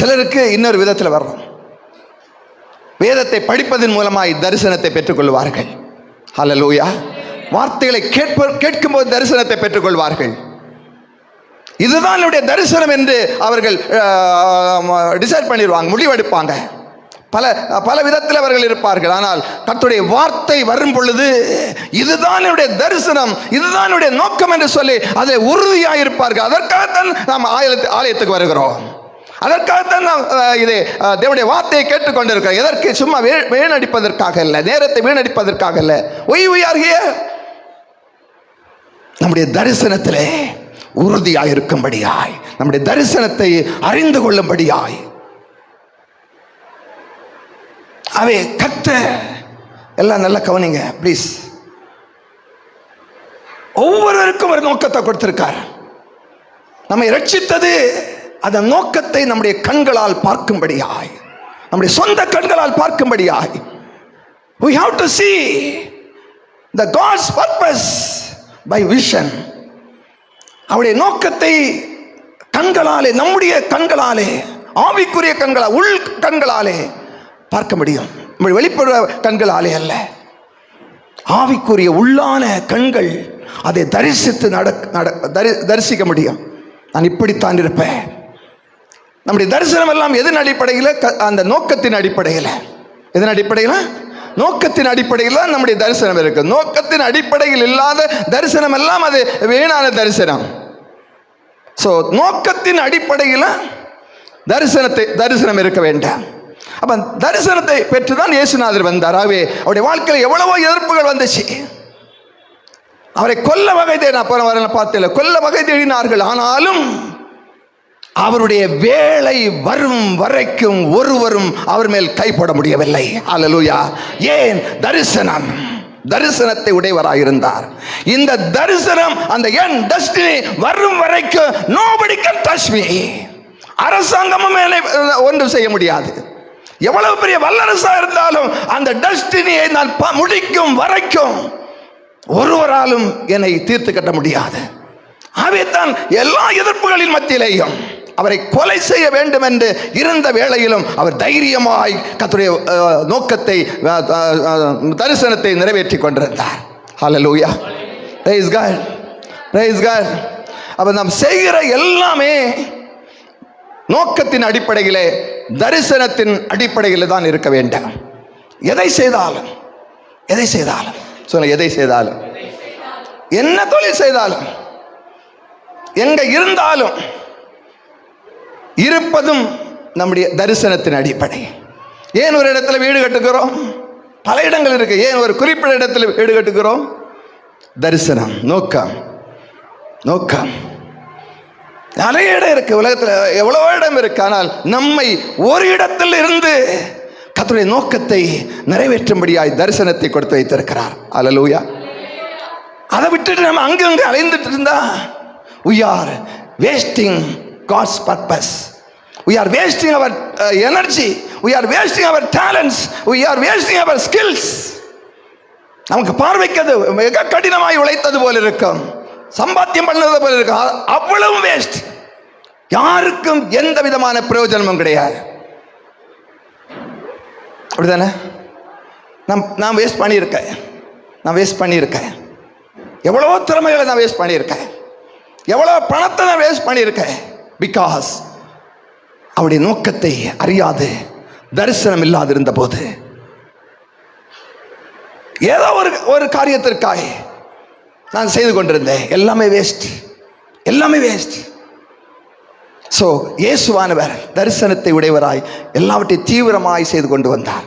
சிலருக்கு இன்னொரு விதத்தில் வரும். வேதத்தை படிப்பதன் மூலமாய் தரிசனத்தை பெற்றுக்கொள்வார்கள். ஹல்லேலூயா. வார்த்தைகளை கேட்கும்போது தரிசனத்தை பெற்றுக்கொள்வார்கள். இதுதான் என்னுடைய தரிசனம் என்று அவர்கள் டிசைட் பண்ணிடுவாங்க, முடிவெடுப்பாங்க. பல விதத்தில் அவர்கள் இருப்பார்கள். ஆனால் கர்த்தருடைய வார்த்தை வரும் பொழுது இதுதான் என்னுடைய தரிசனம், இதுதான் என்னுடைய நோக்கம் என்று சொல்லி அதை உறுதியாக இருப்பார்கள். அதற்காகத்தான் நாம் ஆலயத்துக்கு வருகிறோம். அதற்காகத்தான் நாம் இதை தேவனுடைய வார்த்தையை கேட்டுக்கொண்டிருக்கிறோம். எதற்கு? சும்மா வீணடிப்பதற்காக இல்லை, நேரத்தை வீணடிப்பதற்காக இல்லை. we are here நம்முடைய தரிசனத்திலே உறுதியாய் இருக்கும்படியாய், நம்முடைய தரிசனத்தை அறிந்து கொள்ளும்படியாய். அவை எல்லாம் நல்லா கவனிங்க ப்ளீஸ். ஒவ்வொருவருக்கும் ஒரு நோக்கத்தை கொடுத்திருக்கார். நம்மை ரட்சித்தது அந்த நோக்கத்தை நம்முடைய கண்களால் பார்க்கும்படியாய், நம்முடைய சொந்த கண்களால் பார்க்கும்படியாய். we have to see the God's purpose by vision. அவருடைய நோக்கத்தை கண்களாலே, நம்முடைய கண்களாலே, ஆவிக்குரிய கண்களால், உள் கண்களாலே பார்க்க முடியும். நம்முடைய வெளிப்புற கண்களாலே அல்ல, ஆவிக்குரிய உள்ளான கண்கள் அதை தரிசிக்க முடியும். நான் இப்படித்தான் இருப்பேன். நம்முடைய தரிசனம் எல்லாம் எதன் அடிப்படையில்? அந்த நோக்கத்தின் அடிப்படையில். எதன் அடிப்படையில்? நோக்கத்தின் அடிப்படையில் தான் நம்முடைய தரிசனம் இருக்கு. நோக்கத்தின் அடிப்படையில் இல்லாத தரிசனம் எல்லாம் அது வீணான தரிசனம். ஸோ நோக்கத்தின் அடிப்படையில் தரிசனம் இருக்க வேண்டாம். அப்ப தரிசனத்தை பெற்றுதான் இயேசுநாதர் வந்தார். ஆகவே அவருடைய வாழ்க்கையில் எவ்வளவோ எதிர்ப்புகள் வந்துச்சு. அவரை கொல்ல வகை கொல்ல வகை தேடினார்கள். ஆனாலும் அவருடைய வேலை வரும் வரைக்கும் ஒருவரும் அவர் மேல் கைப்பட முடியவில்லை. அல்லேலூயா. ஏன்? தரிசனத்தை உடையவராயிருந்தார். இந்த தரிசனம், அந்த என் டெஸ்டினி வரும் வரைக்கும் nobody can touch me. அரசாங்கமும் ஒன்றும் செய்ய முடியாது. எவ்வளவு பெரிய வல்லரசா இருந்தாலும் அந்த டெஸ்டினியை நான் முடிக்கும் வரைக்கும் ஒருவராலும் என்னை தீர்த்து கட்ட முடியாது. ஆகவேதான் எல்லா எதிர்ப்புகளின் மத்தியிலேயும் அவரை கொலை செய்ய வேண்டும் என்று இருந்த வேளையிலும் அவர் தைரியமாய் கர்த்தருடைய நோக்கத்தை, தரிசனத்தை நிறைவேற்றி கொண்டிருந்தார். Hallelujah. Praise God, praise God. அப்ப நாம் செய்கிற எல்லாமே நோக்கத்தின் அடிப்படையிலே, தரிசனத்தின் அடிப்படையில் தான் இருக்க வேண்டும். எதை செய்தாலும் சொல்ல, எதை செய்தாலும், என்ன தொழில் செய்தாலும், எங்க இருந்தாலும் இருப்பதும் நம்முடைய தரிசனத்தின் அடிப்படை. ஏன் ஒரு இடத்துல வீடு கட்டுகிறோம்? பல இடங்கள் இருக்கு. ஏன் ஒரு குறிப்பிட்ட இடத்துல வீடு கட்டுகிறோம்? தரிசனம், நோக்கம். நிறைய இடம் இருக்கு உலகத்தில், எவ்வளவோ இடம் இருக்கு. ஆனால் நம்மை ஒரு இடத்தில் இருந்து கர்த்தருடைய நோக்கத்தை நிறைவேற்றும்படியாய் தரிசனத்தை கொடுத்து வைத்திருக்கிறார். அல்லேலூயா. அதை விட்டுட்டு நம்ம அங்கங்க அலைந்துட்டு இருந்தா we are wasting God's purpose. We are wasting our energy. We are wasting our talents. We are wasting our skills. நமக்கு பார்வைக்கிறது மிக கடினமாய் உழைத்தது போல இருக்கும், சம்பாத்தியம் பண்ணது போல இருக்கும். அவ்வளவு வேஸ்ட். யாருக்கும் எந்த விதமான பிரயோஜனமும் கிடையாது. அப்படிதானே? நான் வேஸ்ட் பண்ணியிருக்கேன். எவ்வளவோ திறமைகளை நான் வேஸ்ட் பண்ணியிருக்கேன். எவ்வளோ பணத்தை நான் வேஸ்ட் பண்ணியிருக்கேன். பிகாஸ் அவருடைய நோக்கத்தை அறியாது, தரிசனம் இல்லாது இருந்த போது ஏதோ ஒரு காரியத்திற்காக நான் செய்து கொண்டிருந்தேன். எல்லாமே வேஸ்ட். ஸோ இயேசுவானவர் தரிசனத்தை உடையவராய் எல்லாவற்றையும் தீவிரமாய் செய்து கொண்டு வந்தார்.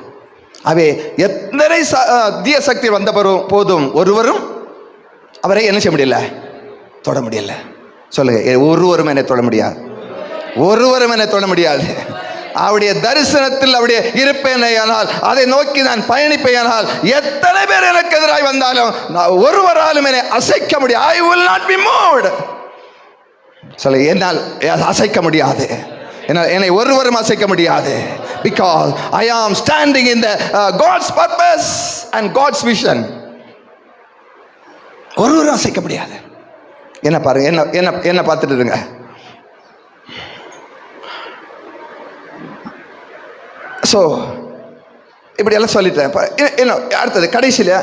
அவே எத்தனை தீய சக்தி வந்த போதும் ஒருவரும் அவரை என்ன செய்ய முடியல? தொட முடியல. சொல்லுங்க, ஒருவரும் என்னை தொட முடியாது. அவருடைய தரிசனத்தில் அவருடைய இருப்பேனால், அதை நோக்கி நான் பயணிப்பேனால், எத்தனை பேர் எனக்கு எதிராக வந்தாலும் ஒருவராலும் என்னை அசைக்க முடியாது. I will not be moved. சொல்ல, என்னால் அசைக்க முடியாது. என்னை ஒருவரும் அசைக்க முடியாது. Because I am standing in the God's purpose and God's vision. ஒருவரும் அசைக்க முடியாது. என்ன பாருங்க, என்ன பார்த்துட்டு இருங்க. ஸோ இப்படி எல்லாம் சொல்லிட்டேன். இன்னும் அடுத்தது கடைசியில்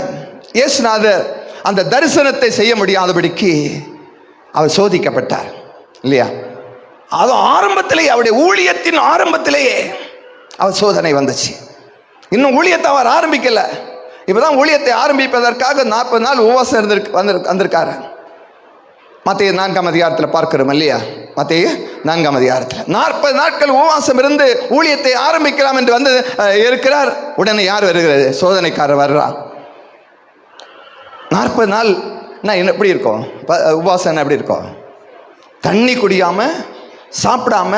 இயேசுநாதர் அந்த தரிசனத்தை செய்ய முடியாதபடிக்கு அவர் சோதிக்கப்பட்டார் இல்லையா? அது ஆரம்பத்திலேயே, அவருடைய ஊழியத்தின் ஆரம்பத்திலேயே அவர் சோதனை வந்துச்சு. இன்னும் ஊழியத்தை அவர் ஆரம்பிக்கல. இப்பதான் ஊழியத்தை ஆரம்பிப்பதற்காக 40 நாள் உபவாசம் வந்திருக்காரு. மத்தேயு 4ஆம் அதிகாரத்தில் பார்க்கிறோம் இல்லையா? மத்தேயு 4ஆம் அதிகாரத்தில் 40 நாட்கள் உபவாசம் இருந்து ஊழியத்தை ஆரம்பிக்கலாம் என்று வந்து இருக்கிறார். உடனே யார் வருகிறது? சோதனைக்காரர் வர்றார். 40 நாள் எப்படி இருக்கும் உபவாசம்? எப்படி இருக்கும்? தண்ணி குடியாம, சாப்பிடாம,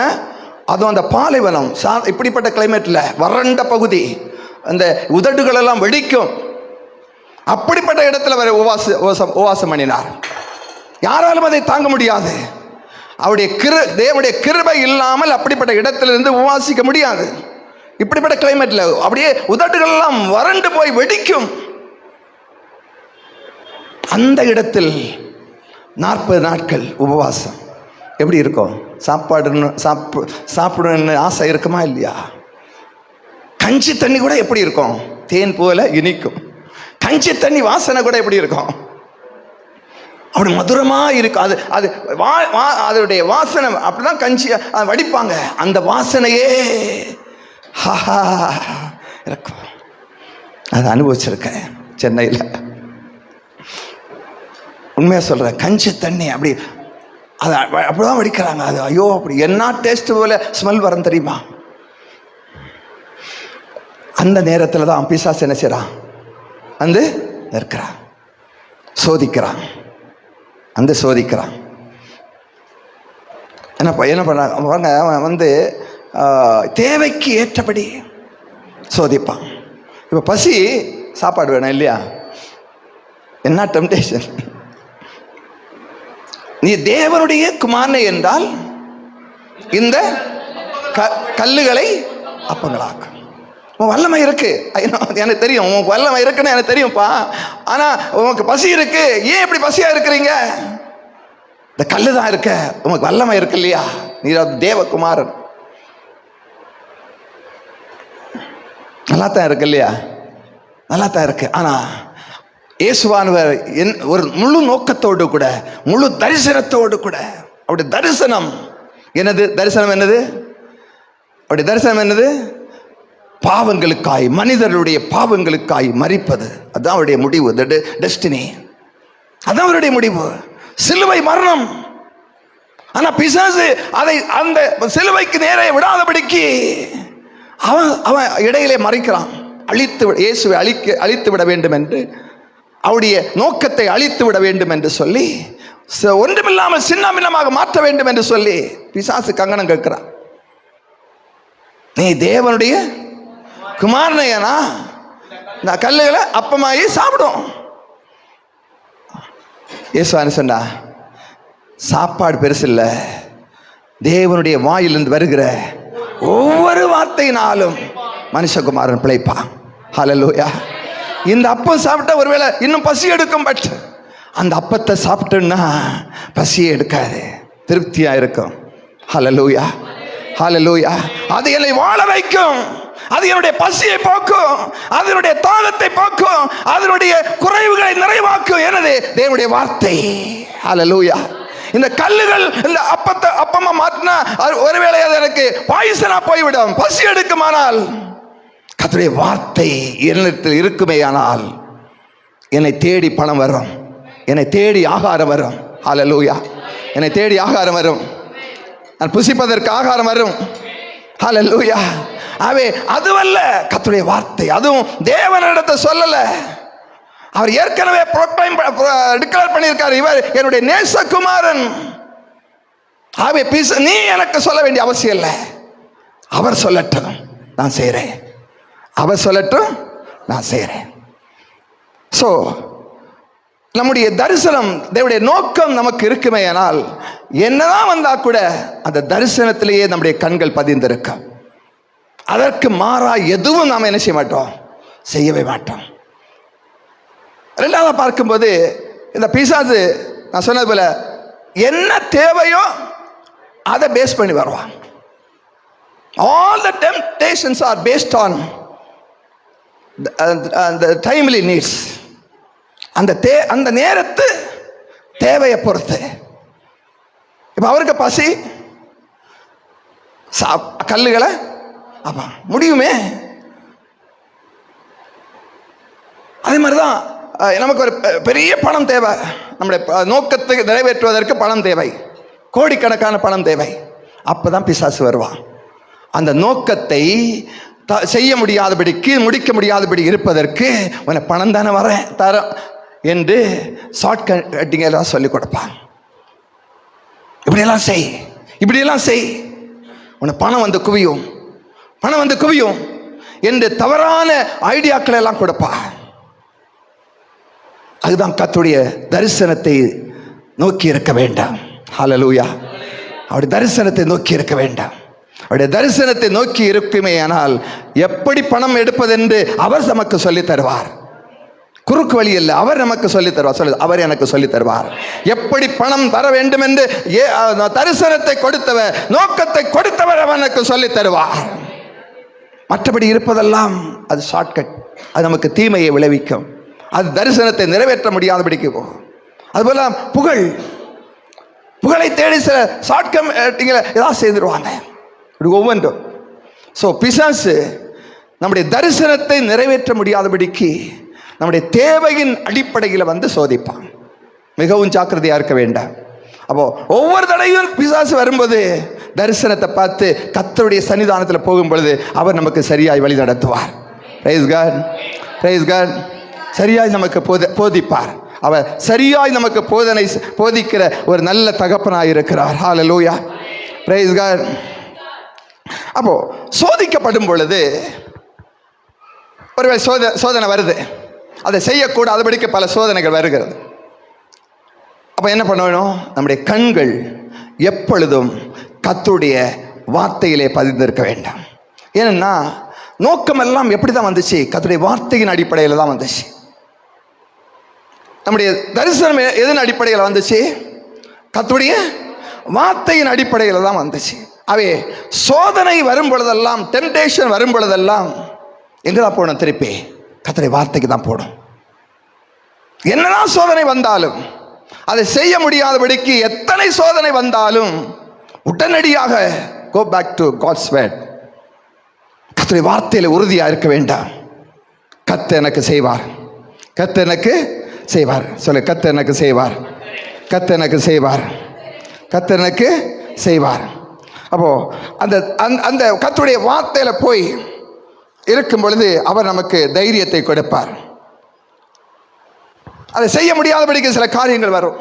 அதுவும் அந்த பாலைவனம், இப்படிப்பட்ட கிளைமேட்ல, வறண்ட பகுதி, அந்த உதடுகள் எல்லாம் வெடிக்கும். அப்படிப்பட்ட இடத்துல வர உபவாசம் பண்ணினார். யாராலும் அதை தாங்க முடியாது. தேவனுடைய கிருபை இல்லாமல் அப்படிப்பட்ட இடத்திலிருந்து உபவாசிக்க முடியாது. இப்படிப்பட்ட கிளைமேட்ல அப்படியே உதடுகள் எல்லாம் வறண்டு போய் வெடிக்கும். அந்த இடத்தில் 40 நாட்கள் உபவாசம் எப்படி இருக்கும்? சாப்பிடணும்னு ஆசை இருக்குமா இல்லையா? கஞ்சி தண்ணி கூட எப்படி இருக்கும்? தேன் போல இனிக்கும். கஞ்சி தண்ணி வாசனை கூட எப்படி இருக்கும்? அப்படி மதுரமா இருக்கும். அது அதனுடைய வாசனை அப்படிதான் கஞ்சி வடிப்பாங்க. அந்த வாசனையே இருக்கும். அதை அனுபவிச்சிருக்கேன் சென்னையில். உண்மையாக சொல்கிறேன், கஞ்சி தண்ணி அப்படி அது அப்படிதான் வடிக்கிறாங்க. அது ஐயோ அப்படி என்ன டேஸ்ட் போல ஸ்மெல் வரும் தெரியுமா? அந்த நேரத்தில் தான் பிசாசு என்ன செய்கிறான்? வந்து நிற்கிறான், சோதிக்கிறான், அந்த சோதிக்கிறான். என்ன பண்ணாங்க? அவன் வந்து தேவைக்கு ஏற்றபடி சோதிப்பான். இப்போ பசி, சாப்பாடு வேணும் இல்லையா? என்ன டெம்டேஷன்! நீ தேவனுடைய குமாரனை என்றால் இந்த கல்லுகளை அப்பங்களாக்கும். உன் வல்லமை இருக்கு, எனக்கு தெரியும். உன் வல்லமை இருக்குன்னு எனக்கு தெரியும்ப்பா. ஆனா உனக்கு பசி இருக்கு. ஏன் இப்படி பசியா இருக்கிறீங்க? இந்த கல்லு தான் இருக்க, உனக்கு வல்லமை இருக்கு இல்லையா? நீ தேவகுமாரன். நல்லா தான் இருக்கு இல்லையா? நல்லா தான் இருக்கு. ஆனா இயேசுவானவர் ஒரு முழு நோக்கத்தோடு கூட, முழு தரிசனத்தோடு கூட, அவருடைய தரிசனம் என்னது? தரிசனம் என்னது? அவருடைய தரிசனம் என்னது? பாவங்களுக்காய், மனிதர்களுடைய பாவங்களுக்காய் மரிப்பது. அதுதான் அவருடைய முடிவு, டெஸ்டினி. அதான் அவருடைய முடிவு, சிலுவை மரணம். ஆனா பிசாசு அதை அந்த சிலுவைக்கு நேரே விடாதபடிக்கு அவன் இடையிலே மறைக்கிறான். இயேசுவை அழித்து விட வேண்டும் என்று, அவருடைய நோக்கத்தை அழித்து விட வேண்டும் என்று சொல்லி, ஒன்றுமில்லாமல் சின்னமின்னமாக மாற்ற வேண்டும் என்று சொல்லி பிசாசு கங்கணம் கேட்கிறான். நீ தேவனுடைய குமாரனையனா, இந்த கல்லுகளை அப்பமாயி சாப்பிடும். இயேசுவானு சொன்னா, சாப்பாடு பெருசு இல்லை, தேவனுடைய வாயிலிருந்து வருகிற ஒவ்வொரு வார்த்தையினாலும் மனுஷகுமாரன் பிழைப்பான். ஹல்லேலூயா. இந்த அப்பம் சாப்பிட்டா ஒருவேளை இன்னும் பசி எடுக்கும், பட் அந்த அப்பத்தை சாப்பிட்டோன்னா பசியே எடுக்காது, திருப்தியா இருக்கும். ஹல்லேலூயா, ஹல்லேலூயா. அது என்னை வாழ வைக்கும், அது என்னுடைய பசியை போக்கும், அதனுடைய தாகத்தை போக்கும், அதனுடைய குறைவுகளை நிறைவாக்கும். எனது தேவனுடைய வார்த்தை. ஹல்லேலூயா. இந்த கல்லுகள் இந்த அப்பமா மாற்றினா ஒருவேளை அது எனக்கு பாய்சனா போய்விடும், பசி எடுக்குமானால் கர்த்தருடைய வார்த்தை என்னிடத்தில் இருக்குமேயானால் என்னை தேடி பணம் வரும், என்னை தேடி ஆகாரம் வரும். ஹல்லேலூயா. என்னை தேடி ஆகாரம் வரும், நான் புசிப்பதற்கு ஆகாரம் வரும். ஹல்லேலூயா. ஆவே அதுவல்ல கர்த்தருடைய வார்த்தை, அதுவும் தேவனிடத்தை சொல்லல, அவர் ஏற்கனவே டிக்ளேர் பண்ணியிருக்காரு, இவர் என்னுடைய நேசகுமாரன். ஆவே நீ எனக்கு சொல்ல வேண்டிய அவசியம் இல்லை, அவர் சொல்லட்டும் நான் செய்கிறேன், அவர் சொல்லட்டும் நான் செய்கிறேன். ஸோ நம்முடைய தரிசனம், தேவனுடைய நோக்கம் நமக்கு இருக்குமே ஆனால் என்னதான் வந்தா கூட அந்த தரிசனத்திலேயே நம்முடைய கண்கள் பதிந்திருக்கும். அதற்கு மாறா எதுவும் நாம் என்ன செய்ய மாட்டோம், செய்யவே மாட்டோம். ரெண்டாவது பார்க்கும்போது இந்த பிசாசு நான் சொன்னது போல என்ன தேவையோ அதை பேஸ் பண்ணி வருவான். All the temptations are based on the timely needs. அந்த நேரத்து தேவையை பொறுத்து. இப்போ அவருக்கு பசி, கல்லுகளை அப்பா முடியுமே. அதே மாதிரிதான் நமக்கு ஒரு பெரிய பணம் தேவை, நம்முடைய நோக்கத்தை நிறைவேற்றுவதற்கு பணம் தேவை, கோடிக்கணக்கான பணம் தேவை. அப்பதான் பிசாசு வருவான். அந்த நோக்கத்தை செய்ய முடியாதபடிக்கு, முடிக்க முடியாதபடி இருப்பதற்கு உனக்கு பணம் தானே வரேன் தரம் என்று ஷார்ட் கட்டிங் எல்லாம் சொல்லிக் கொடுப்பான். இப்படியெல்லாம் செய், இப்படியெல்லாம் செய், உனக்கு பணம் வந்து குவியும், பணம் வந்து குவியும் என்று தவறான ஐடியாக்களை எல்லாம் கொடுப்பான். அதுதான் கர்த்தருடைய தரிசனத்தை நோக்கி இருக்க வேண்டாம். ஹல்லேலூயா. அவருடைய தரிசனத்தை நோக்கி இருக்க வேண்டாம். அவருடைய தரிசனத்தை நோக்கி இருக்குமே ஆனால் எப்படி பணம் எடுப்பதென்று அவர் நமக்கு சொல்லித் தருவார். குறுக்கு வழி இல்லை, அவர் நமக்கு சொல்லித் தருவார். அவர் எனக்கு சொல்லித் தருவார் எப்படி பணம் வர வேண்டும் என்று. தரிசனத்தை கொடுத்தவர், நோக்கத்தை கொடுத்தவர் அவனுக்கு சொல்லித் தருவார். மற்றபடி இருப்பதெல்லாம் அது ஷார்ட்கட், அது நமக்கு தீமையை விளைவிக்கும், அது தரிசனத்தை நிறைவேற்ற முடியாதபடிக்கு போகும். அதுபோல புகழை தேடி சில ஷார்ட்கட்டிங்களை ஏதாவது செய்திருவாங்க ஒவ்வொன்றும். ஸோ பிசாசு நம்முடைய தரிசனத்தை நிறைவேற்ற முடியாதபடிக்கு நம்முடைய தேவையின் அடிப்படையில் வந்து சோதிப்பான். மிகவும் ஜாக்கிரதையா இருக்க வேண்டாம். அப்போ ஒவ்வொரு தடையும் பிசாசு வரும்போது தரிசனத்தை பார்த்து கர்த்தருடைய சன்னிதானத்தில் போகும் பொழுது அவர் நமக்கு சரியாய் வழி நடத்துவார். Praise God, praise God. சரியாய் நமக்கு போதிப்பார். அவர் சரியாய் நமக்கு போதிக்கிற ஒரு நல்ல தகப்பனாய் இருக்கிறார். ஹல்லேலூயா, பிரைஸ் காட். அப்போ சோதிக்கப்படும் பொழுது ஒருவேளை சோதனை வருது, அதை செய்யக்கூடாதபடிக்கு பல சோதனைகள் வருகிறது. அப்போ என்ன பண்ணணும்? நம்முடைய கண்கள் எப்பொழுதும் கர்த்தருடைய வார்த்தையிலே பதிந்திருக்க வேண்டாம். ஏன்னா நோக்கமெல்லாம் எப்படி தான் வந்துச்சு? கர்த்தருடைய வார்த்தையின் அடிப்படையில் தான் வந்துச்சு. நம்முடைய தரிசனம் எதன் அடிப்படையில் வந்துச்சு? கர்த்தருடைய வார்த்தையின் அடிப்படையில் தான் வந்துச்சு. அவே சோதனை வரும் பொழுதெல்லாம், டெம்டேஷன் வரும் பொழுதெல்லாம் எங்கதான் போகணும்? திருப்பி கர்த்தருடைய வார்த்தைக்கு தான் போகணும். என்னதான் சோதனை வந்தாலும், அதை செய்ய முடியாதபடிக்கு எத்தனை சோதனை வந்தாலும் உடனடியாக go back to God's word. கர்த்தருடைய வார்த்தையில் உறுதியாக இருக்க வேண்டாம். கர்த்தர் எனக்கு செய்வார், கர்த்தர் எனக்கு செய்வார். சொல்லு, கர்த்தர் எனக்கு செய்வார், கர்த்தர் எனக்கு செய்வார், கர்த்தர் எனக்கு செய்வார். அப்போ அந்த அந்த கர்த்தருடைய வார்த்தையில் போய் இருக்கும் பொழுது அவர் நமக்கு தைரியத்தை கொடுப்பார். அதை செய்ய முடியாதபடிக்கு சில காரியங்கள் வரும்.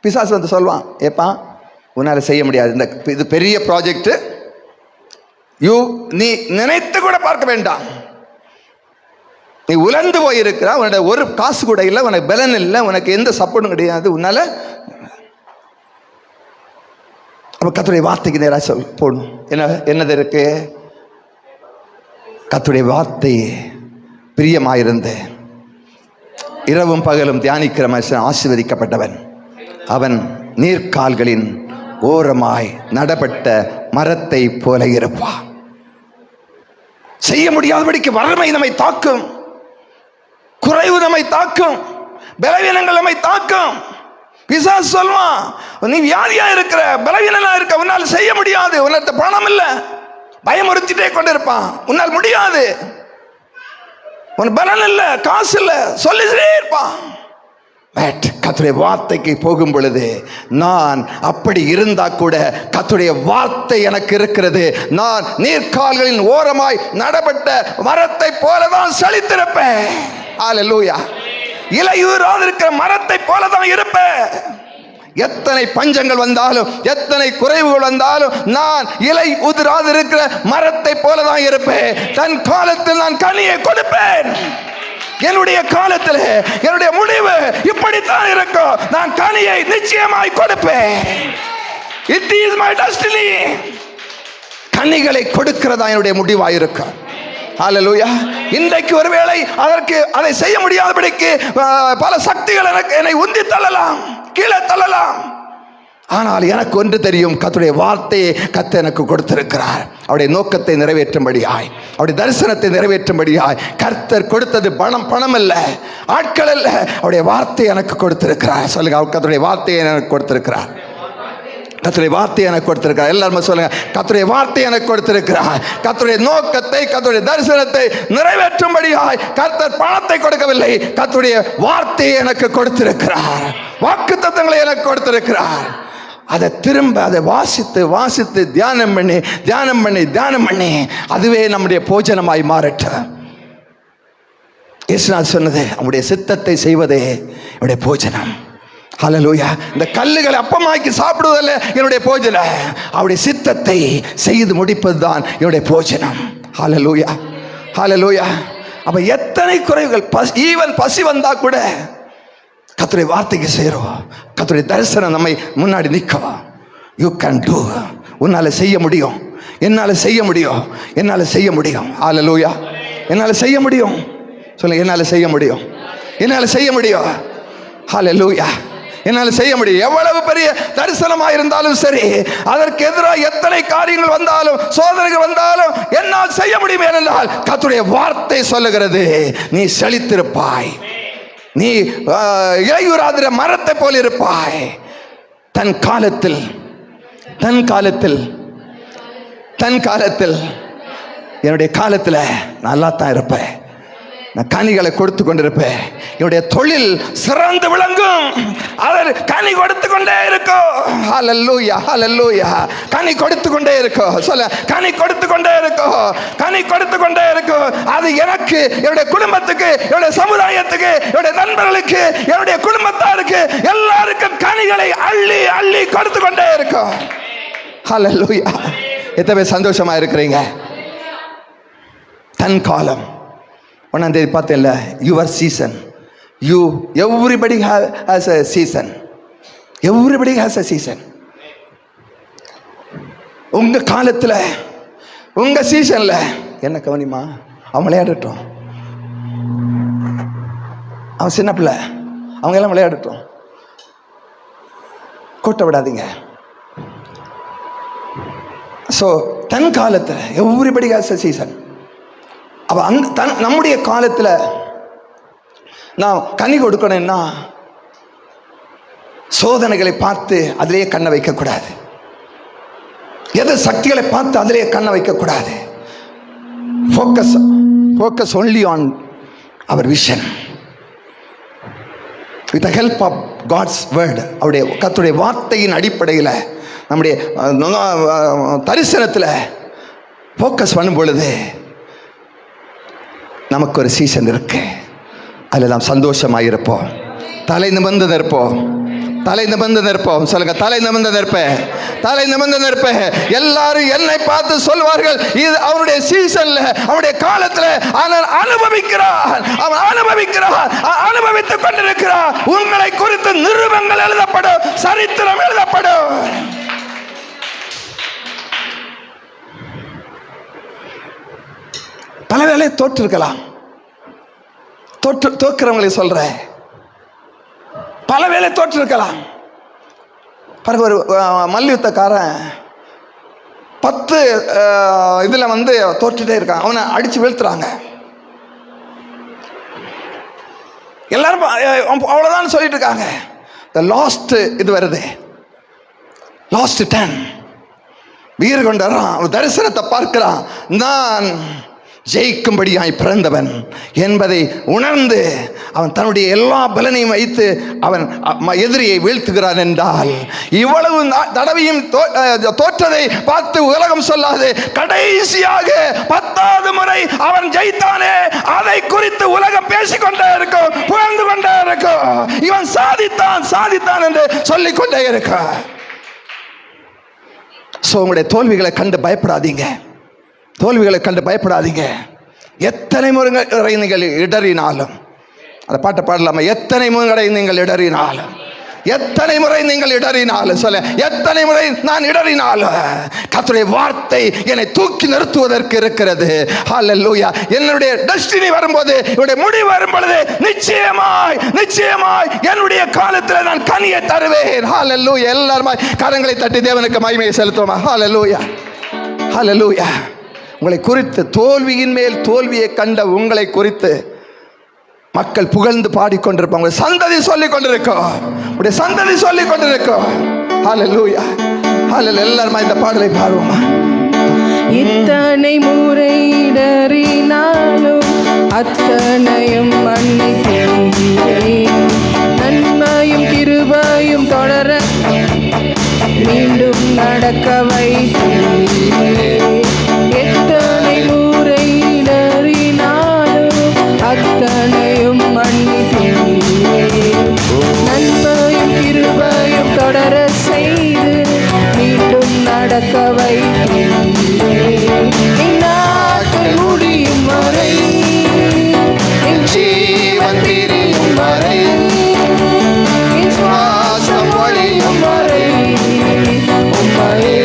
பிசாசு வந்து சொல்வான், ஏப்பா உன்னால் செய்ய முடியாது, இது பெரிய ப்ராஜெக்ட், நீ நினைத்து கூட பார்க்க வேண்டாம், நீ உலர்ந்து போயிருக்கிற, உன்னோட ஒரு காசு கூட இல்லை, உனக்கு பலன் இல்லை, உனக்கு எந்த சப்போர்ட்டும் கிடையாது, உன்னால. அப்போ கர்த்தருடைய வார்த்தைக்கு நேராக போடணும். என்னது இருக்கு? கர்த்தருடைய வார்த்தை பிரியமாயிருந்து இரவும் பகலும் தியானிக்கிற மனுஷன் ஆசீர்வதிக்கப்பட்டவன். அவன் நீர்க்கால்களின் ஓரமாய் நடப்பட்ட மரத்தை போல இருப்பான். செய்ய முடியாதபடிக்கு வறுமை நம்மை தாக்கும், குறைவு நம்மை தாக்கும், பலவீனங்கள் நம்மை தாக்கும். பிசாசு சொல்வான், நீ வியாதியா இருக்கிற, பலவீனனா இருக்க, உன்னால் செய்ய முடியாது, உன்னிடத்து பணம் இல்லை, பயமுறுத்திட்டே கொண்டிருப்பான், உன்னால் முடியாது, உன் பலன் இல்லை, காசு இல்லை, சொல்லிட்டே இருப்பான். கர்த்தருடைய வார்த்தைக்கு போகும் பொழுது, நான் அப்படி இருந்தா கூட கர்த்தருடைய வார்த்தை எனக்கு இருக்கிறது, நான் நீர்க்கால்களின் ஓரமாய் நடப்பட்ட மரத்தை போலதான் செழித்திருப்பேன். ஹல்லேலூயா. இலையுறாது இருக்கிற மரத்தை போலதான் இருப்பேன். எத்தனை பஞ்சங்கள் வந்தாலும், எத்தனை குறைவுகள் வந்தாலும், நான் இலை உதிராது இருக்கிற மரத்தை போலதான் இருப்பேன். தன் காலத்தில் நான் கனியை கொடுப்பேன். என்னுடைய காலத்தில் என்னுடைய முடிவு இப்படித்தான் இருக்கும், நான் கனியை நிச்சயமாய் கொடுப்பேன். It is my destiny. கனிகளை கொடுக்கிறதா என்னுடைய முடிவாயிருக்கும். ஹல்லேலூயா. இன்றைக்கு ஒருவேளை அதை செய்ய முடியாதபடிக்கு பல சக்திகள் என்னை உந்தி தள்ளலாம், கீழே தள்ளலாம். ஆனால் எனக்கு ஒன்று தெரியும், கர்த்தருடைய வார்த்தையை கர்த்தர் எனக்கு கொடுத்திருக்கிறார். அவருடைய நோக்கத்தை நிறைவேற்றும்படியாய், அவருடைய தரிசனத்தை நிறைவேற்றும்படியாய் கர்த்தர் கொடுத்தது பணம் அல்ல, ஆட்கள் அல்ல, அவருடைய வார்த்தையை எனக்கு கொடுத்திருக்கிறார். சொல்லுங்க, கர்த்தருடைய வார்த்தையை எனக்கு கொடுத்திருக்கிறார். கர்த்தருடைய வார்த்தையை எனக்கு கொடுத்திருக்கிறார். எல்லாருமே சொல்லுங்க, கர்த்தருடைய வார்த்தையை எனக்கு கொடுத்திருக்கிறார். கர்த்தருடைய நோக்கத்தை, கர்த்தருடைய தரிசனத்தை நிறைவேற்றும்படியாய் கர்த்தர் பணத்தை கொடுக்கவில்லை, கர்த்தருடைய வார்த்தையை எனக்கு கொடுத்திருக்கிறார். வாக்குத்தத்தங்களை எனக்கு கொடுத்திருக்கிறார். அதை திரும்ப அதை வாசித்து தியானம் பண்ணி அதுவே நம்முடைய போஜனமாய் மாறட்டும். இயேசுநாதர் சொன்னது, அவருடைய சித்தத்தை செய்வதே என்னுடைய போஜனம். ஹல்லேலூயா. இந்த கல்லுகளை அப்பமாக்கி சாப்பிடுவதில்ல என்னுடைய போஜனம், அவருடைய சித்தத்தை செய்து முடிப்பதுதான் என்னுடைய போஜனம். ஹல்லேலூயா, ஹல்லேலூயா. அப்ப எத்தனை குறைவுகள், ஈவன் பசி வந்தா கூட கர்த்தருடைய வார்த்தைக்கு சேரும், கர்த்தருடைய தரிசனம் நம்மை முன்னாடி நிற்கும். You can do. உன்னால செய்ய முடியும், என்னால செய்ய முடியும், என்னால செய்ய முடியும். ஹல்லேலூயா. என்னால செய்ய முடியும். சொல்லுங்க, என்னால செய்ய முடியும், என்னால செய்ய முடியும். ஹல்லேலூயா. என்னால் செய்ய முடியும். எவ்வளவு பெரிய தரிசனமாக இருந்தாலும் சரி, அதற்கு எதிராக எத்தனை காரியங்கள் வந்தாலும், சோதனைகள் வந்தாலும் என்னால் செய்ய முடியும். ஏனென்றால் கர்த்தருடைய வார்த்தை சொல்லுகிறது, நீ செழித்திருப்பாய், நீ இலையுறாத மரத்தை போல இருப்பாய். தன் காலத்தில் என்னுடைய காலத்தில் நல்லா தான் இருப்பேன், நான் கனிகளை கொடுத்து கொண்டிருப்பேன், என்னுடைய தொழில் சிறந்து விளங்கும், அவர் கனி கொடுத்து கொண்டே இருக்கும். ஹல்லேலூயா, ஹல்லேலூயா. கனி கொடுத்து கொண்டே இருக்கும். சொல்ல, கனி கொடுத்து கொண்டே இருக்கும், கனி கொடுத்து கொண்டே இருக்கும். அது எனக்கு, என்னுடைய குடும்பத்துக்கு, என்னுடைய சமுதாயத்துக்கு, என்னுடைய நண்பர்களுக்கு, என்னுடைய குடும்பத்தாருக்கு, எல்லாருக்கும் கனிகளை அள்ளி அள்ளி கொடுத்து கொண்டே இருக்கும். ஹல்லேலூயா. எத்தனை பேர் சந்தோஷமா இருக்கிறீங்க? தன் காலம் 1ஆம் தேதி பார்த்தேன்ல, your season. Everybody has a season. Everybody has a season. உங்க காலத்தில், உங்க சீசன்ல என்ன கவனிமா, அவன் விளையாடட்டும், அவன் சின்ன பிள்ளை, அவங்க எல்லாம் விளையாடட்டும், கூட்ட விடாதீங்க. ஸோ தன் காலத்தில் எவ்ரிபடி ஹாஸ் a season. அப்போ நம்முடைய காலத்தில் நாம் கனி கொடுக்கணும்னா சோதனைகளை பார்த்து அதிலேயே கண்ணை வைக்கக்கூடாது, எது சக்திகளை பார்த்து அதிலேயே கண்ணை வைக்கக்கூடாது. Focus only on our vision. With the help of God's word, அவருடைய கர்த்தருடைய வார்த்தையின் அடிப்படையில் நம்முடைய தரிசனத்தில் ஃபோக்கஸ் பண்ணும் பொழுது நமக்கு ஒரு சீசன் இருக்கு, அதில் நாம் சந்தோஷமாக இருப்போம், தலை நிமிர்ந்து நிற்போம், தலை நிமிர்ந்து நிற்போம். சொல்லுங்க, தலை நிமிர்ந்து நிற்பேன், தலை நிமிர்ந்து நிற்பேன். எல்லாரும் என்னை பார்த்து சொல்வார்கள், இது அவனுடைய சீசன்ல, அவனுடைய காலத்தில் அவன் அனுபவிக்கிறான், அவன் அனுபவிக்கிறான், அனுபவித்துக் கொண்டிருக்கிறான். உங்களை குறித்து நிருபங்கள் எழுதப்படும், சரித்திரம் எழுதப்படும். பல வேலை தோற்றிருக்கலாம், தோற்கிறவங்களை சொல்ற, பல வேலை தோற்றிருக்கலாம். பாருங்க, ஒரு மல்யுத்தக்காரன் 10 இதுல தோற்றுட்டே இருக்கான், அவனை அடிச்சு வீழ்த்துறாங்க. எல்லாரும் அவ்வளவுதான் சொல்லிட்டு இருக்காங்க. லாஸ்ட் இது வருது, லாஸ்ட் 10 வீர் கொண்டான், தரிசனத்தை பார்க்கிறான். நான் ஜெயிக்கும்படியாய் பிறந்தவன் என்பதை உணர்ந்து அவன் தன்னுடைய எல்லா பலனையும் வைத்து அவன் எதிரியை வீழ்த்துகிறான் என்றால், இவ்வளவு தடவையும் தோற்றதை பார்த்து உலகம் சொல்லாது, கடைசியாக 10வது முறை அவன் ஜெயித்தானே, அதை குறித்து உலகம் பேசிக்கொண்டே இருக்கும், புகழ்ந்து கொண்டே இருக்கும். இவன் சாதித்தான் சாதித்தான் என்று சொல்லிக்கொண்டே இருக்க. சோ உங்களுடைய தோல்விகளை கண்டு பயப்படாதீங்க, தோல்விகளை கண்டு பயப்படாதீங்க. எத்தனை முறை நீங்கள் இடறினாலும், அந்த பாட்டை பாடலாமா? எத்தனை முறை நீங்கள் இடறினாலும், எத்தனை முறை நீங்கள் இடறினாலும், சொல்ல, எத்தனை முறை நான் இடறினாலும் கர்த்தருடைய வார்த்தை என்னை தூக்கி நிறுத்துவதற்கு இருக்கிறது. ஹல்லேலூயா. என்னுடைய டெஸ்டினி வரும்போது, என்னுடைய முடிவு வரும் பொழுது நிச்சயமாய் நிச்சயமாய் என்னுடைய காலத்தில் நான் கனியை தருவேன். ஹல்லேலூயா. எல்லாரும் கரங்களை தட்டி தேவனுக்கு மகிமையை செலுத்துவோமா? ஹல்லேலூயா, ஹல்லேலூயா. உங்களை குறித்து, தோல்வியின் மேல் தோல்வியை கண்ட உங்களை குறித்து மக்கள் புகழ்ந்து பாடிக்கொண்டிருப்பாங்க. சந்ததி சொல்லிக் கொண்டிருக்கோம், உடைய சந்ததி சொல்லிக் கொண்டிருக்கோம். ஹல்லேலூயா, ஹல்லேலூயா. எல்லாரும் இந்த பாடலை பாடுவோமா? இத்தனை முறை இடறினாலும் அத்தனையும் மன்னித்தேன், நன்மையும் கிருபையும் தொடர மீண்டும் நடக்க வைத்தேன். எத்தனை முறை இடறினாலும் அத்தனையும் மன்னித்தேன், நன்மையும் கிருபையும் தொடர செய்து மீண்டும் நடக்க வைத்தேன். இந்நாட்கள் முடியும் வரை, என் ஜீவன் பிரியும் வரை, என் சுவாசம் ஒழியும் வரை உம்மையே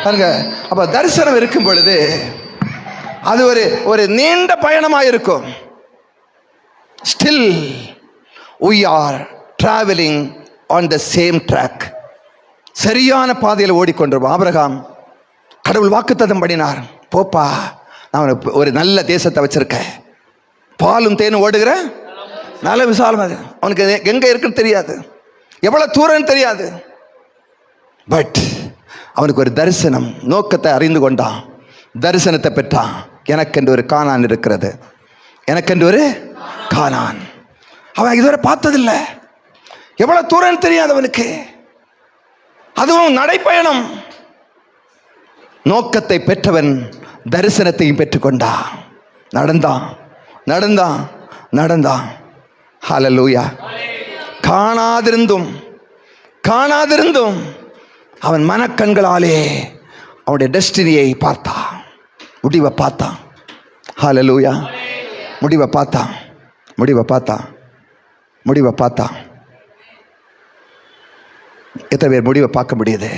பாருங்க. அப்ப தரிசனம் இருக்கும் பொழுது அது ஒரு நீண்ட பயணமாக இருக்கும். Still we are traveling on the same track. சரியான பாதையில் ஓடிக்கொண்டிருப்போம். ஆபிரகாம் கடவுள் வாக்குத்தத்தம் பண்ணினார், போப்பா நான் ஒரு நல்ல தேசத்தை வச்சிருக்கேன், பாலும் தேனும் ஓடுகிற நல்ல விசாலம். அது அவனுக்கு எங்க இருக்குன்னு தெரியாது, எவ்வளவு தூரம் தெரியாது. பட் அவனுக்கு ஒரு தரிசனம், நோக்கத்தை அறிந்து கொண்டான், தரிசனத்தை பெற்றான். எனக்கென்று ஒரு கானான் இருக்கிறது, எனக்கென்று ஒரு கானான். அவன் இதுவரை பார்த்ததில்லை, எவ்வளவு தூரம் தெரியாது அவனுக்கு. அதுவும் நடைப்பயணம். நோக்கத்தை பெற்றவன் தரிசனத்தையும் பெற்றுக்கொண்டான். நடந்தான் நடந்தான் நடந்தான். ஹல்லேலூயா. காணாதிருந்தும் அவன் மனக்கண்களாலே அவனுடைய டெஸ்டினியை பார்த்தான், முடிவை பார்த்தான். ஹல்லேலூயா. முடிவை பார்த்தான். எத்தனை பேர் முடிவை பார்க்க முடியுது?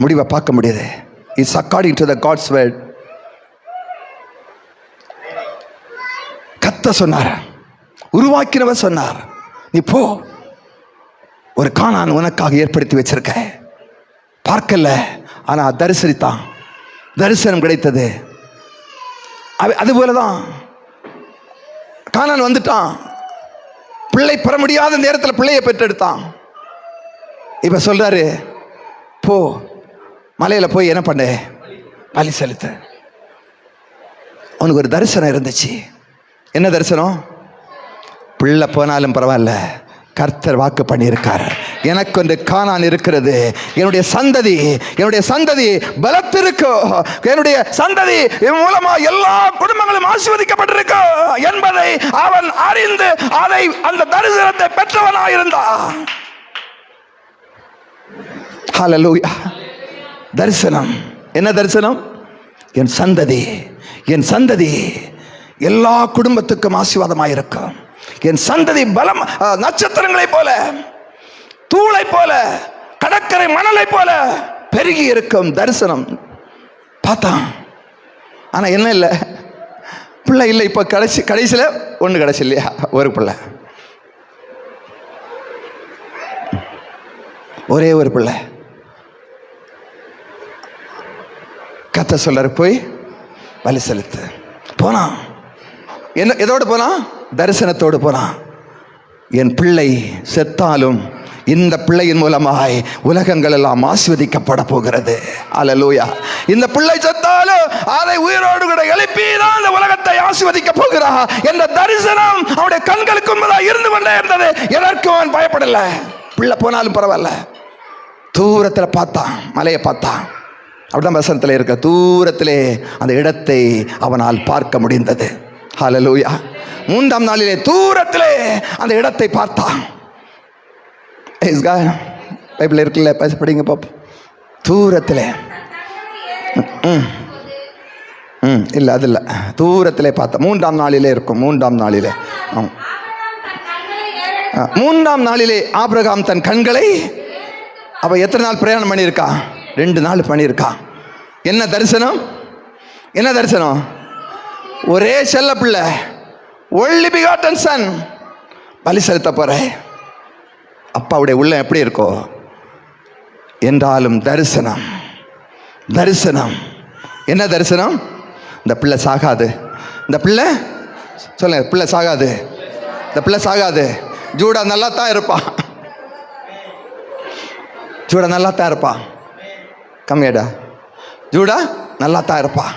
முடிவை பார்க்க முடியுது. It's according to the God's word. கர்த்தர் சொன்னார், உருவாக்கினவர் சொன்னார், நீ போ, ஒரு கானான் உனக்காக ஏற்படுத்தி வச்சிருக்க. பார்க்கல, ஆனா தரிசனித்தான், தரிசனம் கிடைத்தது. அதுபோலதான் கானான் வந்துட்டான். பிள்ளை பெற முடியாத நேரத்தில் பிள்ளையை பெற்றெடுத்தான். இப்ப சொல்றாரு, போ மலையில போய் என்ன பண்ண, பலி செலுத்த. உனக்கு ஒரு தரிசனம் இருந்துச்சு. என்ன தரிசனம்? பிள்ளை போனாலும் பரவாயில்ல, கர்த்தர் வாக்கு பண்ணியிருக்கார், எனக்கு ஒன்று கானான் இருக்கிறது, என்னுடைய சந்ததி பலத்திருக்கும், என்னுடைய சந்ததி மூலமா எல்லா குடும்பங்களும் ஆசீர்வதிக்கப்பட்டிருக்கும் என்பதை அவன் அறிந்து அந்த தரிசனத்தை பெற்றவனாயிருந்தான். ஹல்லேலூயா. தரிசனம். என்ன தரிசனம்? என் சந்ததி எல்லா குடும்பத்துக்கும் ஆசீர்வாதமாயிருக்கும். என் சந்ததி பலம் நட்சத்திரங்களை போல, தூளை போல, கடற்கரை மணலை போல பெருகி இருக்கும். தரிசனம் பார்த்தான். ஆனா என்ன இல்லை, பிள்ளை இல்லை. இப்ப கடைசியில் ஒண்ணு கிடைச்சி இல்லையா, ஒரு பிள்ளை, ஒரே ஒரு பிள்ளை. கர்த்தர் சொல்றாரு, போய் பலி செலுத்து. போனான். என்ன எதோடு போனான்? தரிசனத்தோடு போனான். என் பிள்ளை செத்தாலும் இந்த பிள்ளையின் மூலமாய் உலகங்கள் எல்லாம் ஆசீர்வதிக்கப்பட போகிறது. அல்லேலூயா. இந்த பிள்ளை செத்தாலும் அதை உயிரோடு கூட எழுப்பி தான் இந்த உலகத்தை ஆசீர்வதிக்க போகிறார் என்ற தரிசனம் அவனுடைய கண்களுக்கு முன்பதாக இருந்து கொண்டே இருந்தது. எதற்கும் அவன் பயப்படல. பிள்ளை போனாலும் பரவாயில்ல. தூரத்தில் பார்த்தான், மலையை பார்த்தான். அப்படிதான் வசனத்தில் இருக்க, தூரத்திலே அந்த இடத்தை அவனால் பார்க்க முடிந்தது. ஹல்லேலூயா. 3ஆம் நாளிலே தூரத்திலே அந்த இடத்தை பார்த்தான். பைபிள் இருக்குல்ல, படிங்க பாப்போம். தூரத்திலே இல்ல, அது இல்லை, தூரத்திலே பார்த்தா 3ஆம் நாளிலே இருக்கும். 3ஆம் நாளிலே 3ஆம் நாளிலே ஆபிரகாம் தன் கண்களை, அவ எத்தனை நாள் பிரயாணம் பண்ணியிருக்கான்? 2 நாள் பண்ணியிருக்கான். என்ன தரிசனம்? ஒரே செல்ல பிள்ளை, ஒன்லி பிகாட்டன் சன், பலி செலுத்த போற. அப்பாவுடைய உள்ளம் எப்படி இருக்கோ என்றாலும் தரிசனம். என்ன தரிசனம்? இந்த பிள்ளை சாகாது, இந்த பிள்ளை சொல்லுங்க, பிள்ளை சாகாது, இந்த பிள்ளை சாகாது. ஜூடா நல்லா தான் இருப்பான், ஜூடா நல்லா தான் இருப்பான். கம்மியாடா, ஜூடா நல்லா தான் இருப்பான்.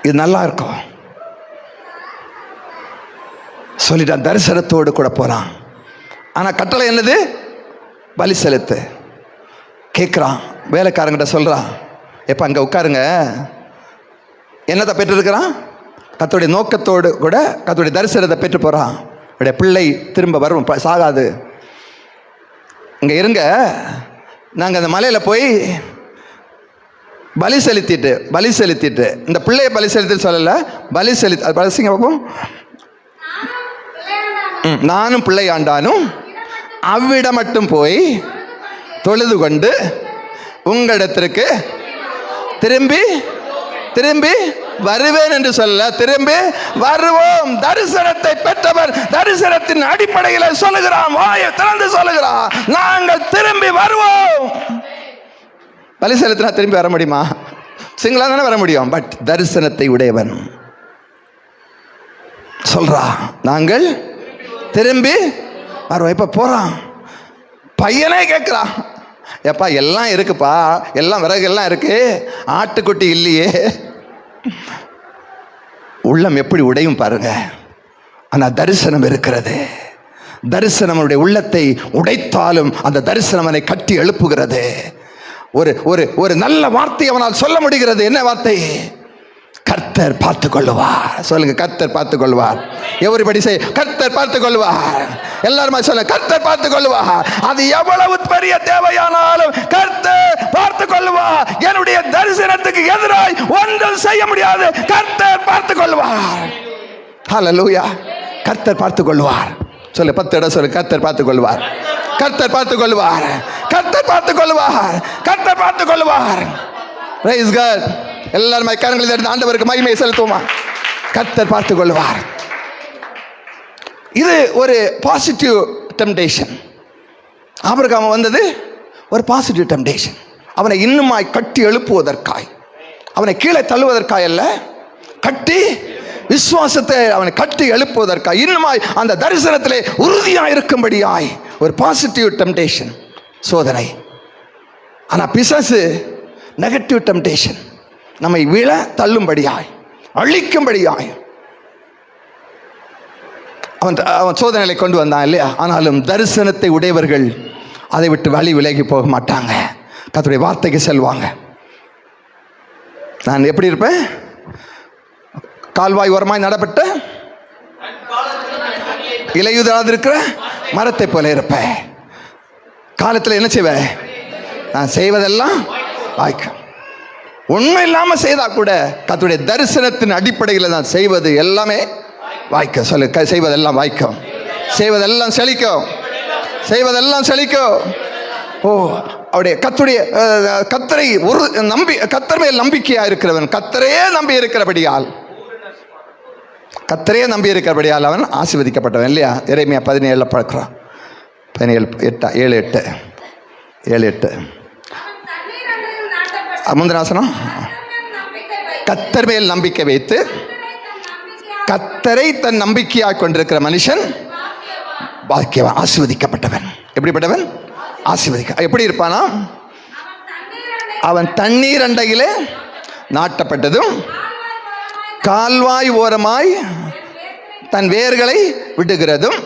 இது நல்லா இருக்கும் சொல்லிட்டான். தரிசனத்தோடு கூட போறான். ஆனா கட்டளை என்னது? பலி செலுத்து. கேட்குறான், வேலைக்காரங்கிட்ட சொல்றான், எப்ப அங்க உட்காருங்க. என்னத்தை பெற்றிருக்கிறான்? கர்த்தருடைய நோக்கத்தோடு கூட கர்த்தருடைய தரிசனத்தை பெற்று போறான். அவருடைய பிள்ளை திரும்ப வரும், சாகாது. இங்க இருங்க, நாங்கள் அந்த மலையில் போய் பலி செலுத்திட்டு இந்த பிள்ளையை பலி செலுத்தி சொல்லலை, பலி செலுத்தி பலசிங்க பார்ப்போம். நானும் பிள்ளை ஆண்டானும் அவ்விடம் மட்டும் போய் தொழுது கொண்டு உங்களிடத்திற்கு திரும்பி திரும்பி வருவேன் என்று சொல்ல, திரும்பி வருவோம். தரிசனத்தை பெற்றவர் தரிசனத்தின் அடிப்படையில் சொல்லுகிறான், வாயை திறந்து சொல்லுகிறான், நாங்கள் திரும்பி வருவோம். பலி செலுத்தினா திரும்பி வர முடியுமா? சிங்களா தானே வர முடியும். பட் தரிசனத்தை உடையவன் சொல்றா, நாங்கள் திரும்பி வருவோம். இப்ப போறான், பையனே கேட்கிறான், எப்பா எல்லாம் இருக்குப்பா, எல்லாம் விறகு எல்லாம் இருக்கு, ஆட்டுக்குட்டி இல்லையே. உள்ளம் எப்படி உடையும் பாருங்க. ஆனா தரிசனம் இருக்கிறது. தரிசனம் அவனுடைய உள்ளத்தை உடைத்தாலும் அந்த தரிசனம் அவனை கட்டி எழுப்புகிறது. ஒரு ஒரு ஒரு நல்ல வார்த்தை அவனால் சொல்ல முடிகிறது. என்ன வார்த்தை? கர்த்தர் பார்த்துக் கொள்வார். சொல்லுங்க, கர்த்தர் பார்த்துக் கொள்வார். எவரிபடி செய், கர்த்தர் பார்த்துக் கொள்வார். எல்லாருமே சொல்ல, கர்த்தர் பார்த்துக் கொள்வார். அது எவ்வளவு பெரிய தேவையானாலும் கர்த்தர் பார்த்துக் கொள்வார். என்னுடைய தரிசனத்துக்கு எதிராய் ஒன்றும் செய்ய முடியாது. கர்த்தர் பார்த்துக் கொள்வார். ஹல்லேலூயா. கர்த்தர் பார்த்துக் கொள்வார். சொல்லு, 10 இடம் சொல்லு, கர்த்தர் பார்த்துக் கொள்வார். கர்த்தர் பார்த்துக் கொள்வார். கர்த்தர் பார்த்துக் கொள்வார். கர்த்தர் பார்த்துக் கொள்வார். Praise God. எல்லாரும் கரங்களை எடுத்து ஆண்டவருக்கு மகிமையை செலுத்துவோமா? கர்த்தர் பார்த்துக் கொள்வார். இது ஒரு பாசிட்டிவ் டெம்டேஷன். ஆபிரகாம் வந்தது ஒரு பாசிட்டிவ் டெம்டேஷன். அவனை இன்னுமாய் கட்டி எழுப்புவதற்காய், அவனை கீழே தள்ளுவதற்காய் அல்ல, கட்டி விசுவாசத்தை அவனை கட்டி எழுப்புவதற்காய், இன்னுமாய் அந்த தரிசனத்திலே உறுதியாக இருக்கும்படியாய் ஒரு பாசிட்டிவ் டெம்டேஷன், சோதனை. ஆனால் பிசாசு நெகட்டிவ் டெம்டேஷன், நம்மை விழ தள்ளும்படியாய், அழிக்கும்படியாய் அவன் சோதனைகளை கொண்டு வந்தான் இல்லையா? ஆனாலும் தரிசனத்தை உடையவர்கள் அதை விட்டு வழி விலகி போக மாட்டாங்க. கர்த்தருடைய வார்த்தைக்கு செல்வாங்க. நான் எப்படி இருப்பேன்? கால்வாய் ஓரமாய் நடப்பட்ட இலையுதிராது இருக்கிற மரத்தை போல இருப்பேன். காலத்தில் என்ன செய்வேன்? நான் செய்வதெல்லாம் வாய்க்கும். உண்மை இல்லாமல் செய்தா கூட கர்த்தருடைய தரிசனத்தின் அடிப்படையில் நான் செய்வது எல்லாமே வாய்க்க. சொல்லு, செய்வதெல்லாம் வாய்க்கும், செய்வதெல்லாம் செழிக்கும், செய்வதெல்லாம் செழிக்கும். ஓ, அவருடைய கர்த்தரை ஒரு கர்த்தர் மேல் நம்பிக்கையா இருக்கிறவன், கர்த்தரையே நம்பி இருக்கிறபடியால், கர்த்தரையே நம்பி இருக்கிறபடியால் அவன் ஆசீர்வதிக்கப்பட்டவன் இல்லையா? எரேமியா 17 பார்க்கிறோம். 17:7 முந்திராசனம். கர்த்தர் மேல் நம்பிக்கை வைத்து கர்த்தரை தன் நம்பிக்கையாக கொண்டிருக்கிற மனுஷன் பாக்கியவான், ஆசீர்வதிக்கப்பட்டவன். எப்படிப்பட்டவன்? எப்படி இருப்பானா? அவன் தண்ணீர் அண்டையிலே நாட்டப்பட்டதும் கால்வாய் ஓரமாய் தன் வேர்களை விடுகிறதும்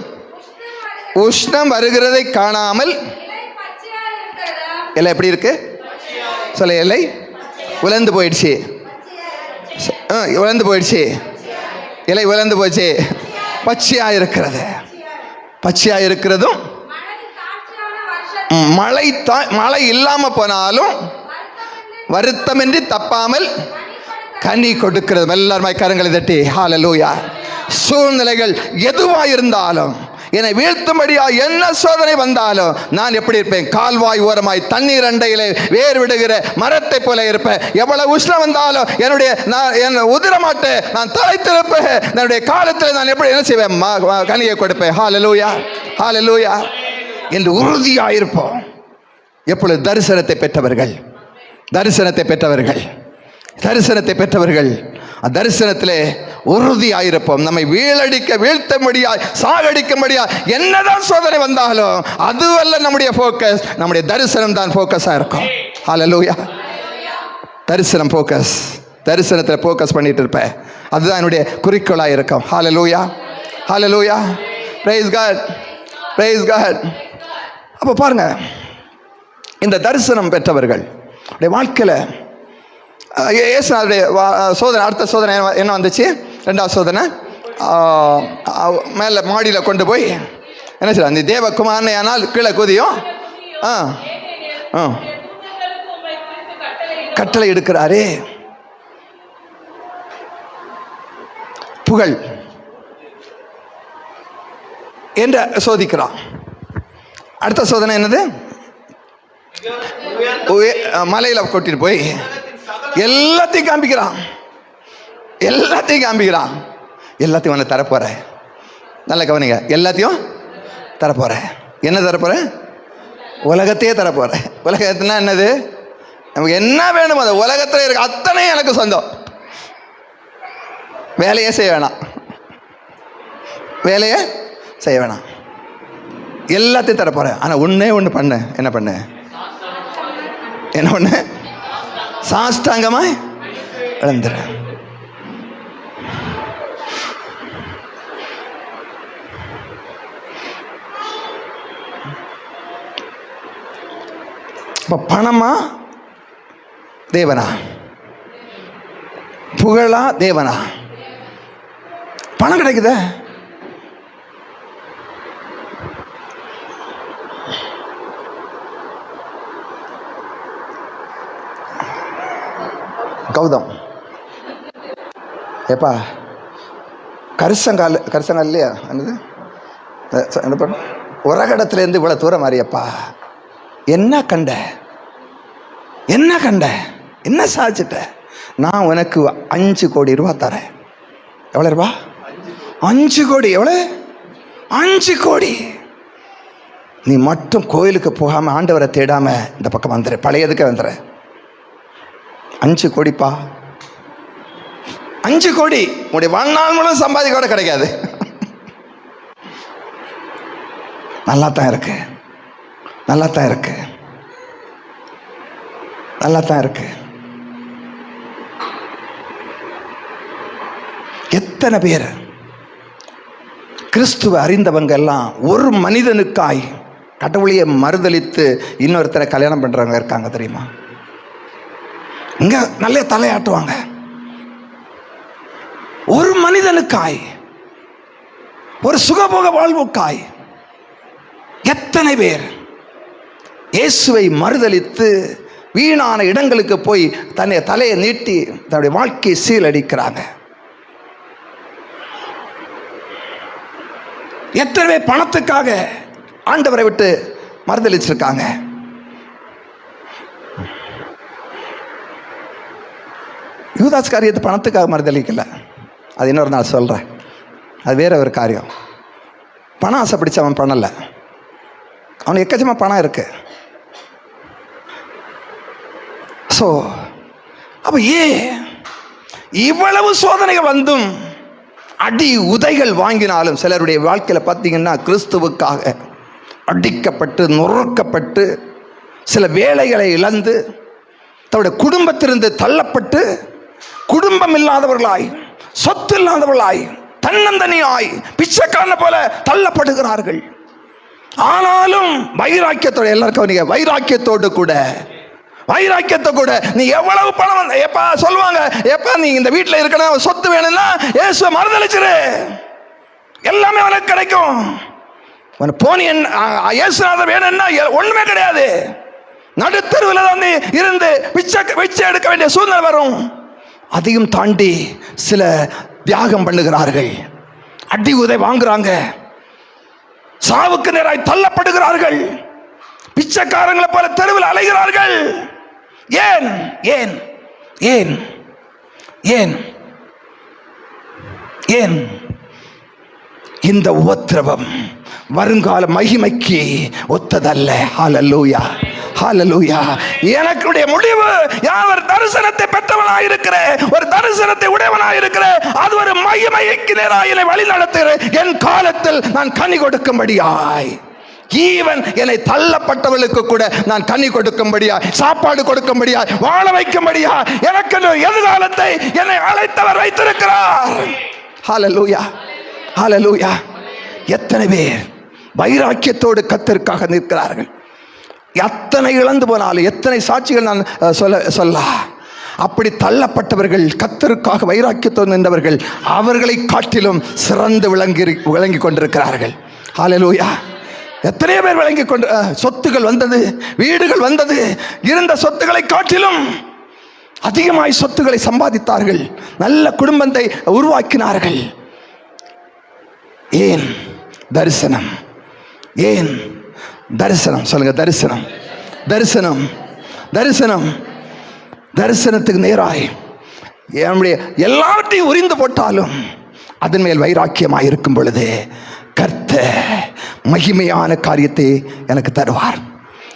உஷ்ணம் வருகிறதை காணாமல். இலை எப்படி இருக்கு? சொல்ல, இலை உலர்ந்து போயிடுச்சு, உலர்ந்து போயிடுச்சு, இலை உலர்ந்து போச்சு, பச்சையா இருக்கிறது. பச்சையா இருக்கிறதும் மழை இல்லாம போனாலும் வருத்தமின்றி தப்பாமல் கனி கொடுக்கிறது. எல்லாருமே கரங்களை தட்டி ஹல்லேலூயா. சூழ்நிலைகள் எதுவாக இருந்தாலும், என்னை வீழ்த்தும்படியா என்ன சோதனை வந்தாலும் நான் எப்படி இருப்பேன்? கால்வாய் ஓரமாய் தண்ணீர் அண்டையிலே வேர் விடுகிற மரத்தை போல இருப்பேன். எவ்வளவு உஷ்ணம் வந்தாலும் நான் உதிர மாட்டேன், நான் தலைத்திருப்பேன். என்னுடைய காலத்தில் நான் எப்படி என்ன செய்வேன்? கனியை கொடுப்பேன். ஹல்லேலூயா, ஹல்லேலூயா என்று உறுதியாயிருப்போம். எப்பொழுது? தரிசனத்தை பெற்றவர்கள், தரிசனத்தை பெற்றவர்கள், தரிசனத்தை பெற்றவர்கள் தரிசனத்திலே உறுதியாயிருப்போம். நம்மை வீழ்த்தும்படியாய், சாகடிக்கும்படியாய் என்னதான் சோதனை வந்தாலும் அதுவல்ல நம்முடைய ஃபோக்கஸ். நம்முடைய தரிசனம் தான் ஃபோக்கஸாக இருக்கும். ஹல்லேலூயா. தரிசனம் ஃபோக்கஸ். தரிசனத்தில் ஃபோக்கஸ் பண்ணிட்டு இருப்பேன். அதுதான் என்னுடைய குறிக்கோளாக இருக்கும். Hallelujah, hallelujah. Praise God, praise God. அப்போ பாருங்க, இந்த தரிசனம் பெற்றவர்கள் வாழ்க்கையில் இயேசுநாதருடைய சோதனை, அடுத்த சோதனை என்ன வந்துச்சு? 2வது சோதனை. மேலே மாடியில் கொண்டு போய் என்ன சொல்ல, அந்த தேவகுமாரனை ஆனால் கீழே குதியும் கட்டளை எடுக்கிறாரே, புகழ் என்று சோதிக்கிறான். அடுத்த சோதனை என்னது? மலையில் கொட்டிட்டு போய் எல்லாத்தையும் காண்பிக்கிறான், எல்லாத்தையும் காண்பிக்கிறான். எல்லாத்தையும் உன்னை தரப்போற. நல்ல கவனிங்க, எல்லாத்தையும் தரப்போற. என்ன தரப்போற? உலகத்தையே தரப்போற. உலகத்துனா என்னது? நமக்கு என்ன வேணும் அது உலகத்தில் இருக்க அத்தனை எனக்கு சொந்தம். வேலையே செய்ய வேணாம், வேலையே செய்ய வேணாம், எல்லாத்தையும் தரப்போறேன். ஆனால் ஒன்றே ஒன்று பண்ணு. என்ன பண்ணு? என்ன பண்ணு? சாஷ்டாங்கமாய் விழுந்துரு. இப்போ பணமா தேவனா? புகழா தேவனா? பணம் கிடைக்குதே, கௌதம் ஏப்பா கரிசங்கால் இல்லையா? என்னது என்ன பண்ண? உரகடத்துலேருந்து இவ்வளோ தூரம் மாறியப்பா, என்ன கண்ட? என்ன கண்ட? என்ன சாதிச்சிட்ட? நான் உனக்கு 5 கோடி ரூபா தரேன். எவ்வளோ ரூபா? 5 கோடி. எவ்வளோ? 5 கோடி. நீ மட்டும் கோயிலுக்கு போகாமல் ஆண்டவரை தேடாமல் இந்த பக்கம் வந்துடு, பழையதுக்கு வந்துடுற. 5 கோடிப்பா, 5 கோடி. உடைய வாழ்நாள் மூலம் சம்பாதிக்க கூட கிடைக்காது. நல்லா தான் இருக்கு, நல்லா தான் இருக்கு, நல்லா தான் இருக்கு. எத்தனை பேர் கிறிஸ்துவ அறிந்தவங்க எல்லாம் ஒரு மனிதனுக்காய் கடவுளையே மறுதலித்து இன்னொருத்தரை கல்யாணம் பண்றவங்க இருக்காங்க தெரியுமா? இங்க நல்ல தலையாட்டுவாங்க. ஒரு மனிதனுக்காய், ஒரு சுகபோக வாழ்வுக்காய் எத்தனை பேர் இயேசுவை மறுதலித்து வீணான இடங்களுக்கு போய் தன்னை தலையை நீட்டி தன்னுடைய வாழ்க்கையை சீரழிக்கிறாங்க. எத்தனை பேர் பணத்துக்காக ஆண்டவரை விட்டு மறுதலிச்சிருக்காங்க. யூதாஸ் காரியத்தை பணத்துக்காக மறுதலிக்கல, அது இன்னொரு நாள் சொல்கிறேன், அது வேற ஒரு காரியம். பணம் ஆசை பிடிச்ச அவன் பண்ணலை, அவனுக்கு எக்கச்சமாக பணம் இருக்கு. ஸோ அப்போ இவ்வளவு சோதனைகள் வந்தும் அடி உதைகள் வாங்கினாலும் சிலருடைய வாழ்க்கையில் பார்த்தீங்கன்னா கிறிஸ்துவுக்காக அடிக்கப்பட்டு நொறுக்கப்பட்டு சில வேலைகளை இழந்து தன்னுடைய குடும்பத்திலிருந்து தள்ளப்பட்டு குடும்பம் இல்லாதவர்களாய் சொத்து இல்லாதவர்களாய் தன்னந்தனியாய் பிச்சைக்காரனை போல தள்ளப்படுகிறார்கள். ஆனாலும் வைராக்கியத்தோடு, எல்லாருக்கும் வைராக்கியத்தோடு கூட நீ எவ்வளவு பணம் எப்பா சொல்லுவாங்க, எப்பா நீ இந்த வீட்டில் இருக்கணும், சொத்து வேணும்னா இயேசுவை மறுதலிச்சிரு, எல்லாமே உனக்கு கிடைக்கும். போனி இயேசுநாதர் வேணும்னா ஒண்ணுமே கிடையாது. நடுத்தருவில் வந்து இருந்து பிச்சை எடுக்க வேண்டிய சூழ்நிலை வரும். அதையும் தாண்டி சில தியாகம் பண்ணுகிறார்கள், அடி உதை வாங்குறாங்க, சாவுக்கு நேராய் தள்ளப்படுகிறார்கள், பிச்சைக்காரங்களை போல தெருவில் அலைகிறார்கள். ஏன் ஏன் ஏன் ஏன் ஏன் இந்த உபத்திரவம் வருங்கால மகிமைக்கு ஒத்ததல்ல. ஹல்லேலூயா, ஹல்லேலூயா. எனக்குடைய முடிவு, யார் ஒரு தரிசனத்தை பெற்றவனாயிருக்கிற, ஒரு தரிசனத்தை உடையவனாயிருக்கிற, அது ஒரு மகிமைக்கு நேராக வழி நடத்துகிற என் காலத்தில் நான் கனி கொடுக்கும்படியாய், ஈவன் என்னை தள்ளப்பட்டவர்களுக்கு கூட நான் கனி கொடுக்கும்படியாய், சாப்பாடு கொடுக்கும்படியாய், வாழ வைக்கும்படியாய் எனக்கு எதிர்காலத்தை என்னை அழைத்தவர் வைத்திருக்கிறார். ஹல்லேலூயா, ஹல்லேலூயா. எத்தனை பேர் வைராக்கியத்தோடு கர்த்தருக்காக நிற்கிறார்கள். எத்தனை இழந்து போனாலும் எத்தனை சாட்சிகள் நான் சொல்ல அப்படி தள்ளப்பட்டவர்கள் கர்த்தருக்காக வைராக்கியத்தோடு நின்றவர்கள் அவர்களை காட்டிலும் சிறந்து விளங்கி கொண்டிருக்கிறார்கள். ஹல்லேலூயா. எத்தனை பேர் விளங்கி கொண்டு சொத்துகள் வந்தது, வீடுகள் வந்தது, இருந்த சொத்துக்களை காட்டிலும் அதிகமாய் சொத்துக்களை சம்பாதித்தார்கள், நல்ல குடும்பத்தை உருவாக்கினார்கள். ஏன்? தரிசனம். ஏன் தரிசனம்? சொல்லுங்க, தரிசனம், தரிசனம், தரிசனம். தரிசனத்துக்கு நேராய் என்னுடைய எல்லாவற்றையும் உரிந்து போட்டாலும் அதன் மேல் வைராக்கியமாக இருக்கும் பொழுது கர்த்தர் மகிமையான காரியத்தை எனக்கு தருவார்.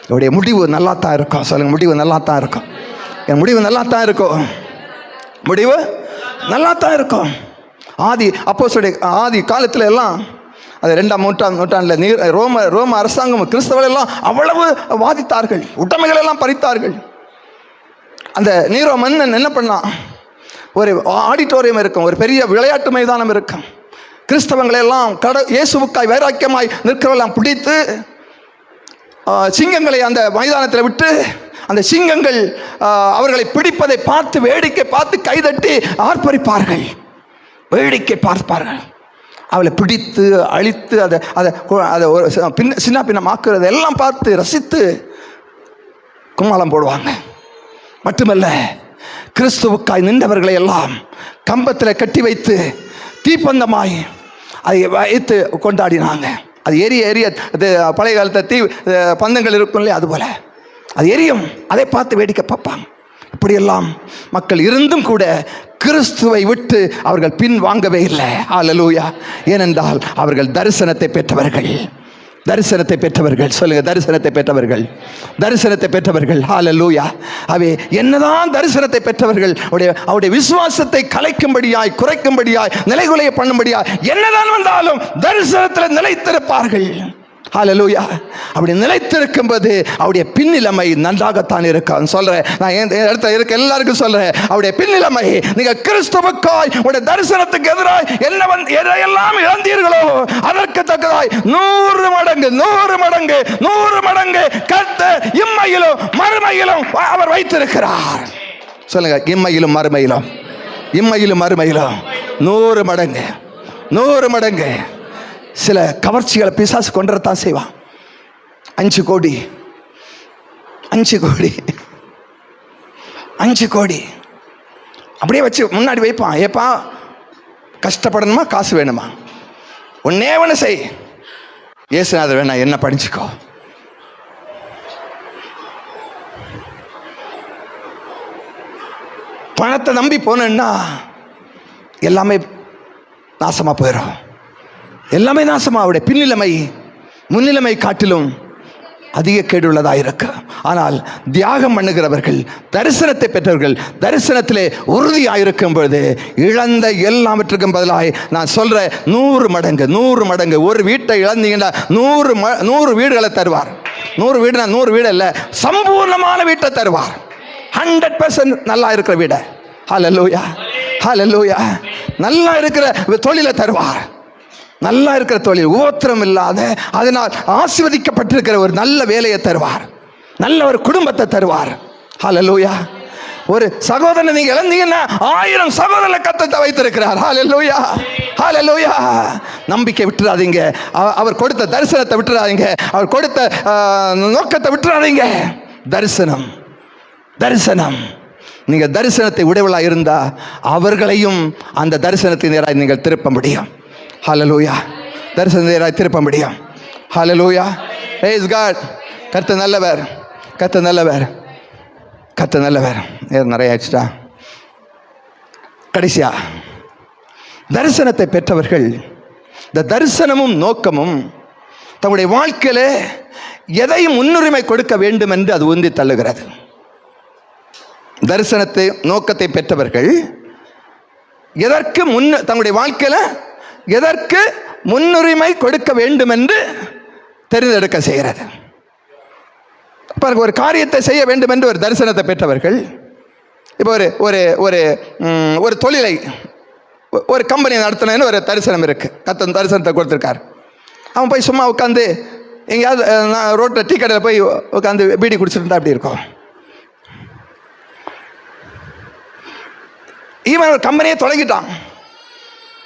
என்னுடைய முடிவு நல்லா தான் இருக்கும். சொல்லுங்க, முடிவு நல்லா தான் இருக்கும். என் முடிவு நல்லா தான் இருக்கும். முடிவு நல்லா தான் இருக்கும். ஆதி காலத்தில் எல்லாம் அது 2ஆம் நூற்றாண்டில் ரோம அரசாங்கம் கிறிஸ்தவர்கள் எல்லாம் அவ்வளவு வாதித்தார்கள், உடைமைகள் எல்லாம் பறித்தார்கள். அந்த நீரோ மன்னன் என்ன பண்ணான், ஒரு ஆடிட்டோரியம் இருக்கும், ஒரு பெரிய விளையாட்டு மைதானம் இருக்கும். கிறிஸ்தவங்களை எல்லாம் இயேசுவுக்காய் வைராக்கியமாய் நிற்கிறவெல்லாம் பிடித்து சிங்கங்களை அந்த மைதானத்தில் விட்டு அந்த சிங்கங்கள் அவர்களை பிடிப்பதை பார்த்து வேடிக்கை பார்த்து கைதட்டி ஆர்ப்பரிப்பார்கள், வேடிக்கை பார்ப்பார்கள். அவளை பிடித்து அழித்து அதை சின்ன பின்னமாக்குறது எல்லாம் பார்த்து ரசித்து கும்மாளம் போடுவாங்க. மட்டுமல்ல, கிறிஸ்துவுக்காய் நின்றவர்களை எல்லாம் கம்பத்தில் கட்டி வைத்து தீப்பந்தமாய் அதை வைத்து கொண்டாடினாங்க. அது எரிய பழைய காலத்தை பந்தங்கள் இருக்கும் இல்லையா, அதுபோல அது எரியும். அதை பார்த்து வேடிக்கை பார்ப்பாங்க. இப்படியெல்லாம் மக்கள் இருந்தும் கூட கிறிஸ்துவை விட்டு அவர்கள் பின் வாங்கவே இல்லை. ஹல்லேலூயா. ஏனென்றால் அவர்கள் தரிசனத்தை பெற்றவர்கள். சொல்லுங்க, தரிசனத்தை பெற்றவர்கள். ஹல்லேலூயா. அவே என்னதான் தரிசனத்தை பெற்றவர்கள் அவருடைய விசுவாசத்தை கலைக்கும்படியாய், குறைக்கும்படியாய், நிலைகுலைய பண்ணும்படியாய் என்னதான் வந்தாலும் தரிசனத்தில் நிலைத்திருப்பார்கள். ஹல்லேலூயா. அப்படி நிலைத்திருக்கும்போது அவருடைய பின்னிலைமை நன்றாகத்தான் இருக்கும். சொல்றேன், நான் இடத்துல இருக்க எல்லாருக்கும் சொல்றேன், அவருடைய பின்னிலைமை, நீங்க கிறிஸ்துவுக்காய் உடைய தரிசனத்துக்கு எதிராய் எதையெல்லாம் இழந்தீர்களோ அதற்கு தக்கதாய் 100 மடங்கு கர்த்தர் இம்மையிலும் மறுமையிலும் அவர் வைத்திருக்கிறார். சொல்லுங்க, இம்மையிலும் மறுமையிலும் 100 மடங்கு. சில கவர்ச்சிகளை பிசாசு கொண்டுறத்தான் செய்வான். 5 கோடி அப்படியே வச்சு முன்னாடி வைப்பான். ஏப்பா, கஷ்டப்படணுமா, காசு வேணுமா, ஒன்னே ஒன்று செய், இயேசுநாதர் வேணா என்ன படிச்சுக்கோ. பணத்தை நம்பி போனேன்னா எல்லாமே நாசமா போயிடும். எல்லாமே நாசமா. அவருடைய பின்னிலைமை முன்னிலைமை காட்டிலும் அதிக கேடுள்ளதாக இருக்கு. ஆனால் தியாகம் பண்ணுகிறவர்கள், தரிசனத்தை பெற்றவர்கள், தரிசனத்திலே உறுதியாயிருக்கும் பொழுது இழந்த எல்லாவற்றுக்கும் பதிலாய் நான் சொல்றேன் 100 மடங்கு. ஒரு வீட்டை இழந்தீங்கன்னா 100 வீடுகளை தருவார். 100 வீடுனா 100 வீடு இல்லை, சம்பூர்ணமான வீட்டை தருவார். 100% நல்லா இருக்கிற வீடை. ஹல்லேலூயா. நல்லா இருக்கிற தொழிலை தருவார். நல்லா இருக்கிற தொழில், உபத்திரம் இல்லாத, அதனால் ஆசீர்வதிக்கப்பட்டிருக்கிற ஒரு நல்ல வேலையை தருவார். நல்ல ஒரு குடும்பத்தை தருவார். ஹல்லேலூயா. ஒரு சகோதரனை நீங்க இழந்தீங்கன்னா 1000 சகோதரனை கர்த்தர் வைத்திருக்கிறார். ஹல்லேலூயா. நம்பிக்கை விட்டுறாதீங்க. அவர் கொடுத்த தரிசனத்தை விட்டுறாதீங்க. அவர் கொடுத்த நோக்கத்தை விட்டுறாதீங்க. தரிசனம். நீங்க தரிசனத்தை உடையவளாக இருந்தா அவர்களையும் அந்த தரிசனத்தின் நேராக நீங்கள் திருப்ப முடியும். ஹல்லேலூயா. தரிசனத்தை நேராக திருப்ப முடியும். ஹல்லேலூயா. Praise God. கர்த்தர் நல்லவர். நிறைய ஆயிடுச்சா? கடைசியா, தரிசனத்தை பெற்றவர்கள் இந்த தரிசனமும் நோக்கமும் தங்களுடைய வாழ்க்கையில எதையும் முன்னுரிமை கொடுக்க வேண்டும் என்று அது உந்தி தள்ளுகிறது. தரிசனத்தை நோக்கத்தை பெற்றவர்கள் எதற்கு தங்களுடைய வாழ்க்கையில எதற்கு முன்னுரிமை கொடுக்க வேண்டும் என்று தெரிந்தெடுக்க செய்கிறது. ஒரு காரியத்தை செய்ய வேண்டும் என்று ஒரு தரிசனத்தை பெற்றவர்கள், இப்போ ஒரு தொழிலை, ஒரு கம்பெனி நடத்தினு ஒரு தரிசனம் இருக்கு. கர்த்தர் தரிசனத்தை கொடுத்துருக்கார். அவன் போய் சும்மா உட்காந்து எங்கேயாவது ரோட்டில் டீ கடையில் போய் உட்காந்து பீடி குடிச்சிட்டு இருந்தா அப்படி இருக்கும். இவன் ஒரு கம்பெனியை தொடங்கிட்டான்.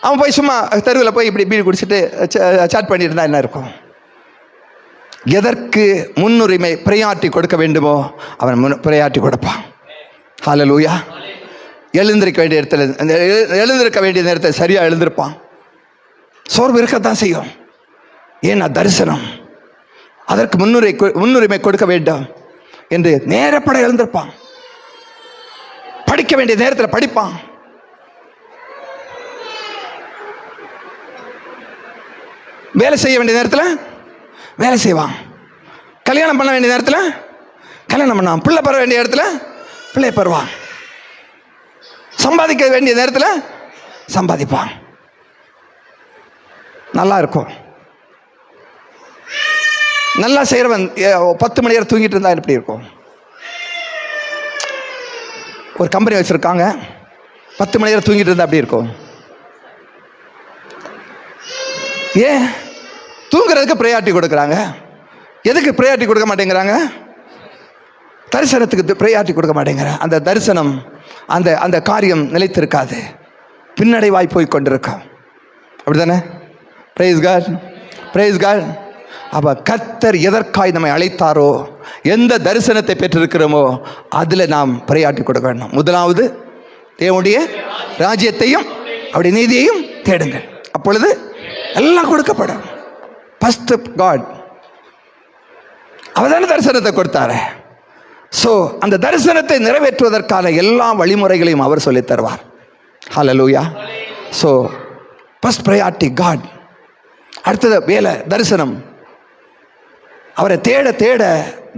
அவன் போய் சும்மா தெருவில் போய் இப்படி பீடி குடிச்சிட்டு சாட் பண்ணிட்டு இருந்தா என்ன இருக்கும்? எதற்கு முன்னுரிமை பிரையாரிட்டி கொடுக்க வேண்டுமோ அவன் பிரையாரிட்டி கொடுப்பான். ஹல்லேலூயா. எழுந்திருக்க வேண்டிய இடத்துல எழுந்திருக்க வேண்டிய நேரத்தை சரியாக எழுந்திருப்பான். சோர்வு இருக்கத்தான் செய்யும். ஏன்னா தரிசனம், அதற்கு முன்னுரிமை கொடுக்க வேண்டும் என்று நேரப்பட எழுந்திருப்பான். படிக்க வேண்டிய நேரத்தில் படிப்பான். வேலை செய்ய வேண்டிய நேரத்தில் வேலை செய்வான். கல்யாணம் பண்ண வேண்டிய நேரத்தில் கல்யாணம் பண்ணான். பிள்ளை பெற வேண்டிய இடத்துல பிள்ளை பெறுவான். சம்பாதிக்க வேண்டிய நேரத்தில் சம்பாதிப்பான். நல்லா இருக்கும். நல்லா செய்கிறவன் 10 மணி நேரம் தூங்கிட்டு இருந்தா எப்படி இருக்கும்? ஒரு கம்பெனி வச்சுருக்காங்க, 10 மணி நேரம் தூங்கிட்டு இருந்தா அப்படி இருக்கும். ஏன் தூங்குறதுக்கு ப்ரையாரிட்டி கொடுக்குறாங்க? எதுக்கு ப்ரையாரிட்டி கொடுக்க மாட்டேங்கிறாங்க? தரிசனத்துக்கு ப்ரையாரிட்டி கொடுக்க மாட்டேங்கிறாங்க. அந்த தரிசனம், அந்த அந்த காரியம் நிலைத்திருக்காது, பின்னடைவாய் போய் கொண்டிருக்கும். அப்படி தானே? Praise God, praise God. அப்போ கர்த்தர் எதற்காய் நம்மை அழைத்தாரோ, எந்த தரிசனத்தை பெற்றிருக்கிறோமோ அதில் நாம் ப்ரையாரிட்டி கொடுக்க வேண்டும். முதலாவது தேவனுடைய ராஜ்யத்தையும் அவருடைய நீதியையும் தேடுங்கள், அப்பொழுது எல்லாம் கொடுக்கப்படும். ஃபர்ஸ்ட் காட், அவர் தானே தரிசனத்தை கொடுத்தாரு. ஸோ அந்த தரிசனத்தை நிறைவேற்றுவதற்கான எல்லா வழிமுறைகளையும் அவர் சொல்லித் தருவார். Hallelujah. So first priority God. அடுத்தது வேலை, தரிசனம். அவரை தேட தேட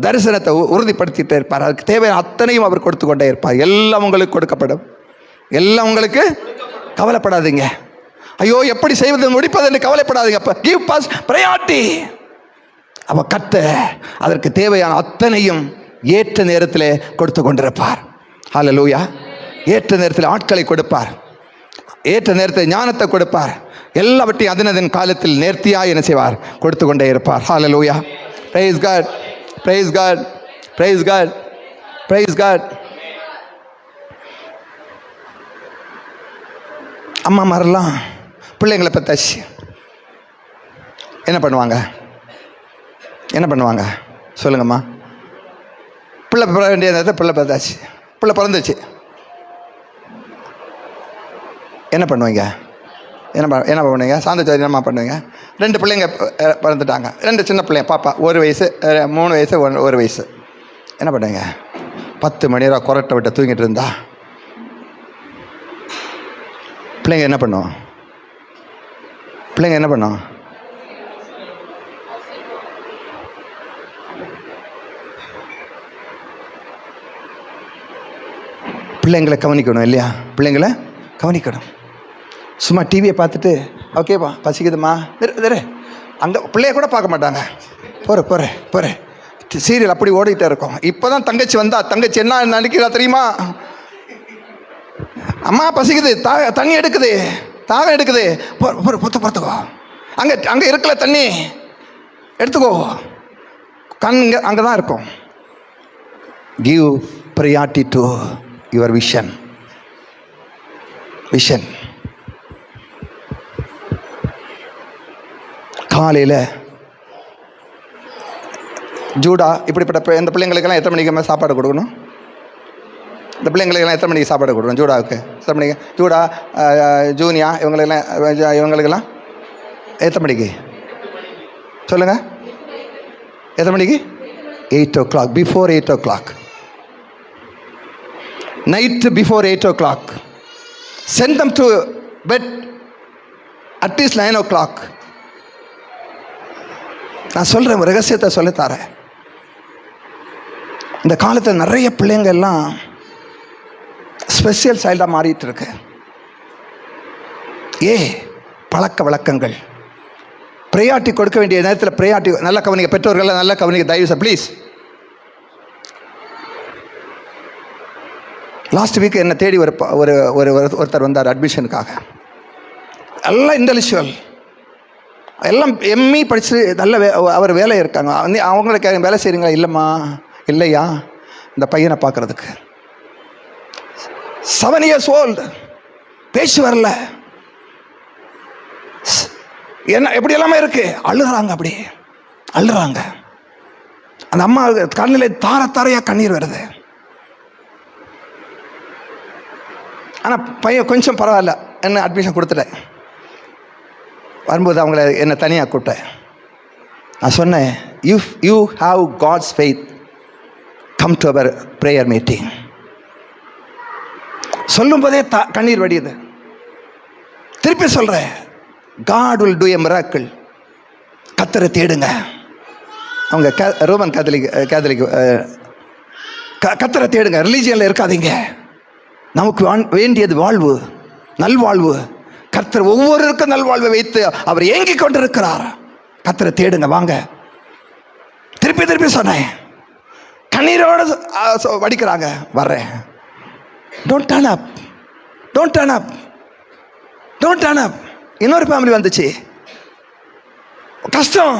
தரிசனத்தை உறுதிப்படுத்திட்டே இருப்பார். அதுக்கு தேவையான அத்தனையும் அவர் கொடுத்து கொண்டே இருப்பார். எல்லாம் உங்களுக்கு கொடுக்கப்படும். எல்லாம் உங்களுக்கு. கவலைப்படாதீங்க. ஐயோ எப்படி செய்வது முடிப்பது என்று கவலைப்படாதீங்க. அப்போ கிவ் ஃபர்ஸ்ட் ப்ரையாரிட்டி. அப்போ கர்த்தர் அதற்கு தேவையான அத்தனையும் ஏற்ற நேரத்தில் கொடுத்து கொண்டிருப்பார். ஹல்லேலூயா. ஏற்ற நேரத்தில் ஆட்களை கொடுப்பார், ஏற்ற நேரத்தில் ஞானத்தை கொடுப்பார். எல்லாவற்றையும் அதனதன் காலத்தில் நேர்த்தியாக என்ன செய்வார்? கொடுத்து கொண்டே இருப்பார். Hallelujah. Praise God, praise God, praise God, praise God. அம்மா மாரெல்லாம் பிள்ளைங்களை பத்தாச்சு என்ன பண்ணுவாங்க? என்ன பண்ணுவாங்க சொல்லுங்கம்மா? பிள்ளை பெற வேண்டிய நேரத்தை பிள்ளை பார்த்தாச்சு, பிள்ளை பிறந்துச்சு, என்ன பண்ணுவீங்க? என்ன பண்ணுவீங்க? சாந்தச்சோதி என்னம்மா பண்ணுவீங்க? 2 பிள்ளைங்க பிறந்துட்டாங்க, 2 சின்ன பிள்ளைங்க, பாப்பா 1 வயசு 3 வயசு 1 வயசு. என்ன பண்ணுவீங்க? 10 மணி நேரம் கொரட்டை விட்டு தூங்கிட்டு இருந்தா பிள்ளைங்க என்ன பண்ணுவோம்? பிள்ளைங்க என்ன பண்ணும்? பிள்ளைங்களை கவனிக்கணும் இல்லையா? பிள்ளைங்களை கவனிக்கணும். சும்மா டிவியை பார்த்துட்டு ஓகேப்பா பசிக்குதுமா இரு அங்கே பிள்ளைய கூட பார்க்க மாட்டாங்க. போகிறேன் சீரியல் அப்படி ஓடிக்கிட்டே இருக்கும். இப்போ தான் தங்கச்சி வந்தா, தங்கச்சி என்ன நினைக்கிறா தெரியுமா? அம்மா பசிக்குது, தண்ணி எடுக்குது, தாகம் எடுக்குது, பொறுத்துக்கோ, அங்கே இருக்கல தண்ணி எடுத்துக்கோ. கண் அங்கே தான் இருக்கும். Give priority to your vision. காலையில் ஜூடா இப்படிப்பட்ட இந்த பிள்ளைங்களுக்கெல்லாம் எத்தனை மணிக்கு சாப்பாடு கொடுக்கணும்? இந்த பிள்ளைங்களுக்கெல்லாம் எத்தனை மணிக்கு சாப்பாடு கொடுக்கணும்? ஜூடாவுக்கு எத்தனை மணிக்கு? ஜூடா, ஜூனியா இவங்களுக்கெல்லாம் எத்தனை மணிக்கு சொல்லுங்கள்? எத்தனை மணிக்கு? 8 o'clock, before 8 o'clock. Night before 8 o'clock. Send them to bed at least 9 o'clock. நான் சொல்கிறேன், ரகசியத்தை சொல்லித்தரேன். இந்த காலத்தில் நிறைய பிள்ளைங்க எல்லாம் ஸ்பெஷல் சைல்டாக மாறிட்டு இருக்கு. பழக்க வழக்கங்கள். ப்ரையாரிட்டி கொடுக்க வேண்டிய நேரத்தில் ப்ரையாரிட்டி. நல்லா கவனிக்க பெற்றோர்கள், நல்லா கவனிக்க தயவு ப்ளீஸ். லாஸ்ட் வீக் என்னை தேடி ஒருத்தர் வந்தார் அட்மிஷனுக்காக. எல்லாம் இன்டெலெக்சுவல், எல்லாம் எம்இ படித்து நல்ல அவர் வேலை இருக்காங்க. அவங்களுக்கு வேலை செய்கிறீங்களா? இல்லைம்மா. இல்லையா? இந்த பையனை பார்க்குறதுக்கு 7 years old, பேச்சு வரல, என்ன எப்படி எல்லாமே இருக்கு. அழுகிறாங்க, அப்படி அழுகிறாங்க. அந்த அம்மா கண்ணில் தாரையாக கண்ணீர் வருது. ஆனால் பையன் கொஞ்சம் பரவாயில்ல, என்ன அட்மிஷன் கொடுத்துட்டேன். வரும்போது அவங்கள என்னை தனியாக கூப்பிட்டேன். நான் சொன்னேன், if you have God's faith, come to our prayer meeting. சொல்லும் போதே கண்ணீர் வடியுது. திருப்பி சொல்றேன், God will do a miracle. கர்த்தரை தேடுங்க. அவங்க ரோமன் கேத்தலிக் கர்த்தரை தேடுங்க, ரிலீஜியன்ல இருக்காதீங்க. நமக்கு வேண்டியது வாழ்வு, நல்வாழ்வு. கர்த்தர் ஒவ்வொருவருக்கும் நல்வாழ்வை வைத்து அவர் ஏங்கிக் கொண்டிருக்கிறார். கர்த்தரை தேடுங்க, வாங்க. திருப்பி திருப்பி சொன்னேன், கண்ணீரோடு வடிக்கிறாங்க, வர்றேன். Don't turn up, don't turn up, don't turn அப். இன்னொரு ஃபேமிலி வந்துச்சு, கஷ்டம்,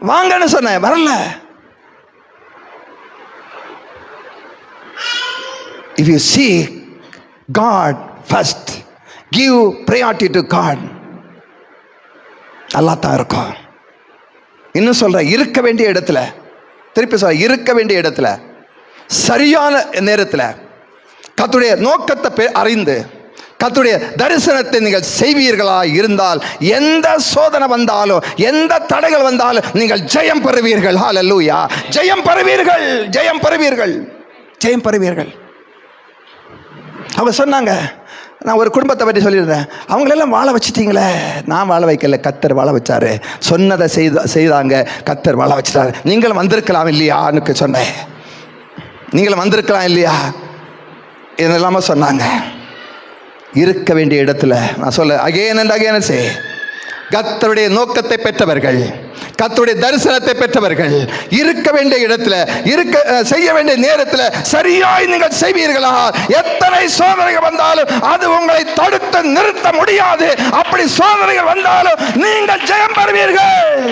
வாங்கன்னு சொன்னேன், வரல. If you seek God first, give priority to God, நல்லா தான் இருக்கும். இன்னும் சொல்ற, இருக்க வேண்டிய இடத்துல, திருப்பி சொல்ற, இருக்க வேண்டிய இடத்துல சரியான நேரத்தில் கர்த்தருடைய நோக்கத்தை அறிந்து கர்த்தருடைய தரிசனத்தை நீங்கள் செய்வீர்களா இருந்தால் எந்த சோதனை வந்தாலும் எந்த தடைகள் வந்தாலும் நீங்கள் ஜெயம் பெறுவீர்கள். ஹல்லேலூயா, ஜெயம் பெறுவீர்கள், ஜெயம் பெறுவீர்கள், ஜெயம் பெறுவீர்கள். அவங்க சொன்னாங்க, நான் ஒரு குடும்பத்தை பற்றி சொல்லியிருந்தேன், அவங்களெல்லாம் வாழ வச்சுட்டீங்களே. நான் வாழ வைக்கல, கர்த்தர் வாழ வச்சாரு. சொன்னதை செய்தாங்க, கர்த்தர் வாழ வச்சுட்டாரு. நீங்களும் வந்திருக்கலாம் இல்லையான்னு சொன்னேன், நீங்களும் வந்திருக்கலாம் இல்லையா என்னெல்லாம சொன்னாங்க. இருக்க வேண்டிய இடத்துல நான் சொல்ல அகைன் அண்ட் அகைன் சே, கர்த்தருடைய நோக்கத்தை பெற்றவர்கள், கர்த்தருடைய தரிசனத்தை பெற்றவர்கள் இருக்க வேண்டிய இடத்துல, செய்ய வேண்டிய நேரத்தில் சரியாய் நீங்கள் செய்வீர்களா? எத்தனை சோதனைகள் வந்தாலும் அது உங்களை தடுத்து நிறுத்த முடியாது. அப்படி சோதனைகள் வந்தாலும் நீங்கள் ஜெயம் பெறுவீர்கள்.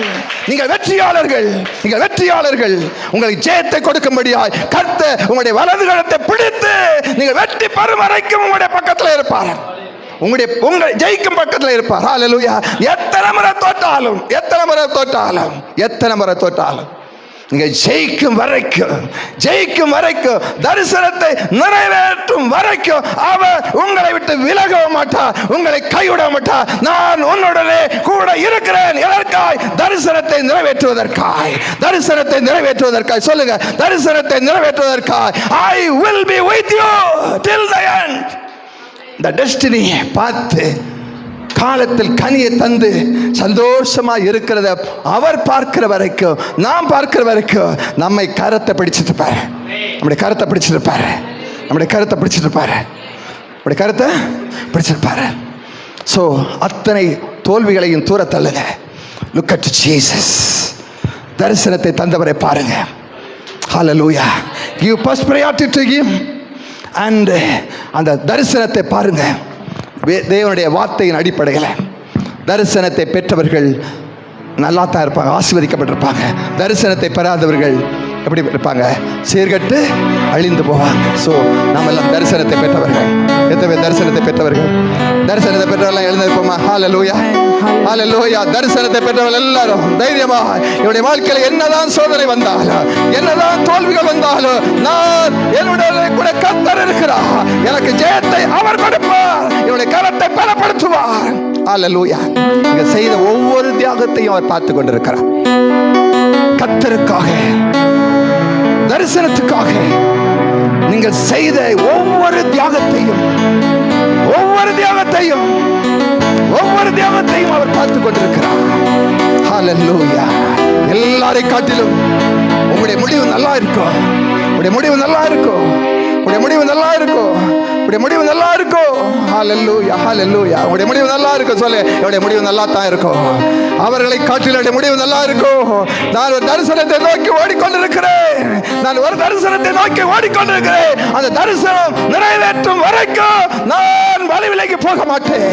நீங்கள் வெற்றியாளர்கள், நீங்கள் வெற்றியாளர்கள். உங்களுக்கு ஜெயத்தை கொடுக்கும்படியாய் கர்த்தர் உங்களுடைய வலது கரத்தை பிடித்து நீங்கள் வெற்றி பெறும் வரைக்கும் உங்களுடைய பக்கத்தில் இருப்பார். உங்களை ஜெயிக்கும் பக்கத்தில் இருப்பார். ஹல்லேலூயா. எத்தனை முறை தோற்றாலும், எத்தனை முறை தோற்றாலும், எத்தனை முறை தோற்றாலும் நீங்கள் ஜெயிக்கும் வரைக்கும், ஜெயிக்கும் வரைக்கும், தரிசனத்தை நிறைவேற்றும் வரைக்கும் அவர் உங்களை விட்டு விலக மாட்டார், உங்களை கைவிட மாட்டார். நான் உன்னுடனே கூட இருக்கிறேன். எதற்காய்? தரிசனத்தை நிறைவேற்றுவதற்காய், தரிசனத்தை நிறைவேற்றுவதற்காய். சொல்லுங்க, தரிசனத்தை நிறைவேற்றுவதற்காய். I will be with you till the end. இந்த டெஸ்டினியை பார்த்து காலத்தில் கனியை தந்து சந்தோஷமா இருக்கிறத அவர் பார்க்கிற வரைக்கும், நாம் பார்க்கிற வரைக்கும் நம்மை கரத்தை பிடிச்சிட்டு இருப்பாரு, நம்முடைய கரத்தை பிடிச்சிட்டு இருப்பாரு, நம்முடைய கரத்தை பிடிச்சிட்டு இருப்பாரு, நம்முடைய கரத்தை பிடிச்சிருப்பாரு. ஸோ அத்தனை தோல்விகளையும் தூர தள்ளுங்க. Look at Jesus. தரிசனத்தை தந்தவரை பாருங்க. Hallelujah. Give first priority to him. And அந்த தரிசனத்தை பாருங்க. தேவனுடைய வார்த்தையின் அடிப்படையில் தரிசனத்தை பெற்றவர்கள் நல்லா தான் இருப்பாங்க, ஆசீர்வதிக்கப்பட்டிருப்பாங்க. தரிசனத்தை பெறாதவர்கள் எப்படி இருப்பாங்க? சீர்கட்டு அழிந்து போவாங்க. ஸோ நம்ம எல்லாம் தரிசனத்தை பெற்றவர்கள். எத்தனை தரிசனத்தை பெற்றவர்கள்? தரிசனத்தை பெற்றவர்கள் எழுந்திருப்போமா? ஹல்லேலூயா, ஹல்லேலூயா. தரிசனத்தை பெற்றவர்கள் எல்லாரும் தைரியமாக என்னுடைய வாழ்க்கையில் என்னதான் சோதனை வந்தாலும், என்னதான் தோல்விகள் வந்தாலும், நான் என்னுடைய கூட கர்த்தர் இருக்கிறார், எனக்கு ஜெயத்தை அவர் கொடுப்பார், என்னுடைய கரத்தை பலப்படுத்துவார். ஹல்லேலூயா. நீங்க செய்த ஒவ்வொரு தியாகத்தையும் அவர் பார்த்து கொண்டிருக்கிறார். கர்த்தருக்காக, தரிசனத்துக்காக நீங்கள் செய்த ஒவ்வொரு தியாகத்தையும், ஒவ்வொரு தியாகத்தையும், ஒவ்வொரு தியாகத்தையும் அவர் பார்த்து கொண்டிருக்கிறார். ஹல்லேலூயா. எல்லாரை காட்டிலும் உங்களுடைய முடிவு நல்லா இருக்கும், உங்களுடைய முடிவு நல்லா இருக்கும், உங்களுடைய முடிவு நல்லா இருக்கும், உங்களுடைய முடிவு நல்லா இருக்கும். ஹல்லேலூயா, ஹல்லேலூயா. உங்களுடைய முடிவு நல்லா இருக்கும். சொல்லு, என்னுடைய முடிவு நல்லா தான் இருக்கும். அவர்களை காட்டிலும் என்னுடைய முடிவு நல்லா இருக்கும். நான் ஒரு தரிசனத்தை நோக்கி ஓடிக்கொண்டிருக்கிறேன், நான் ஒரு தரிசனத்தை நோக்கி ஓடிக்கொண்டிருக்கிறேன். அந்த தரிசனம் நிறைவேற்றும் வரைக்கும் நான் வழிவிலகி போக மாட்டேன்.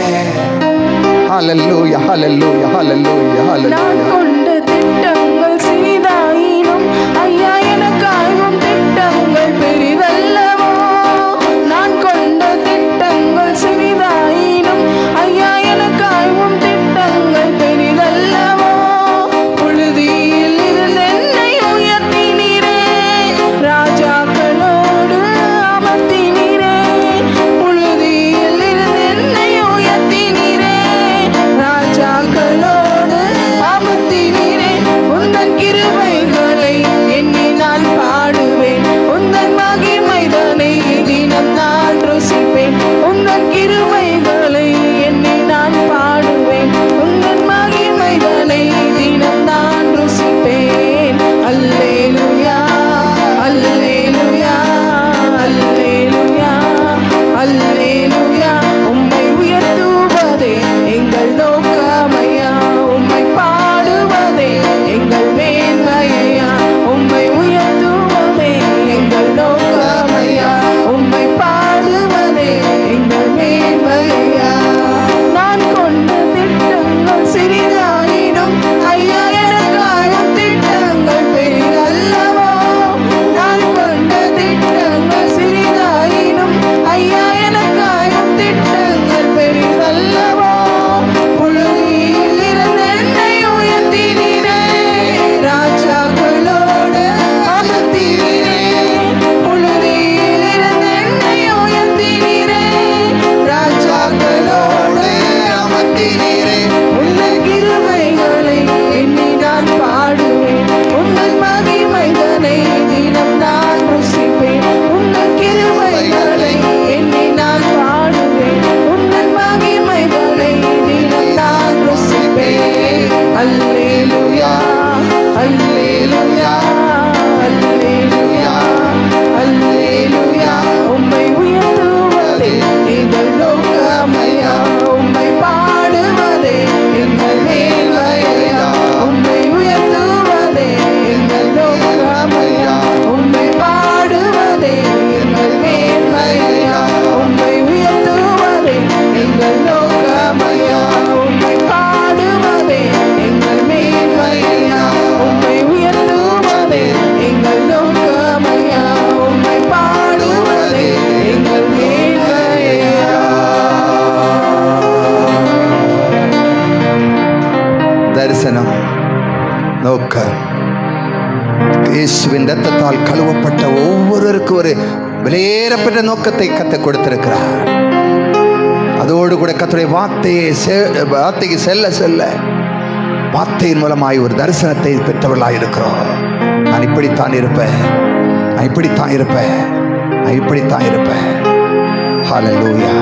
ஹல்லேலூயா, ஹல்லேலூயா, ஹல்லேலூயா, ஹல்லேலூயா. நான் கொண்ட திட்டங்கள் சிறிதாயினும் ஐயா எனக்காயும் திட்டங்கள் பெரிதல்லவோ. நான் கொண்ட திட்டங்கள் சிறிதாயினும் ஐயா எனக்காயும் திட்டங்கள் பெரிதல்லவோ. புழுதியில் இருந்து என்னை உயர்த்தினீரே, ராஜாக்களோடு அமர்த்தினீரே. புழுதியில் இருந்து என்னை உயர்த்தினீரே, ராஜாக்களோடு அமர்த்தினீரே. இயேசுவின் இரத்தத்தால் கழுவப்பட்ட ஒவ்வொருவருக்கும் ஒரு விலையேறப்பட்ட நோக்கத்தை கர்த்தர் கொடுத்திருக்கிறார். அதோடு கூட கர்த்தருடைய வார்த்தைக்கு செல்ல செல்ல வார்த்தையின் மூலமாய் ஒரு தரிசனத்தை பெற்றவர்களாக இருக்கிறோம். நான் இப்படித்தான் இருப்பேன், நான் இப்படித்தான் இருப்பேன், நான் இப்படித்தான் இருப்பேன். ஹல்லேலூயா.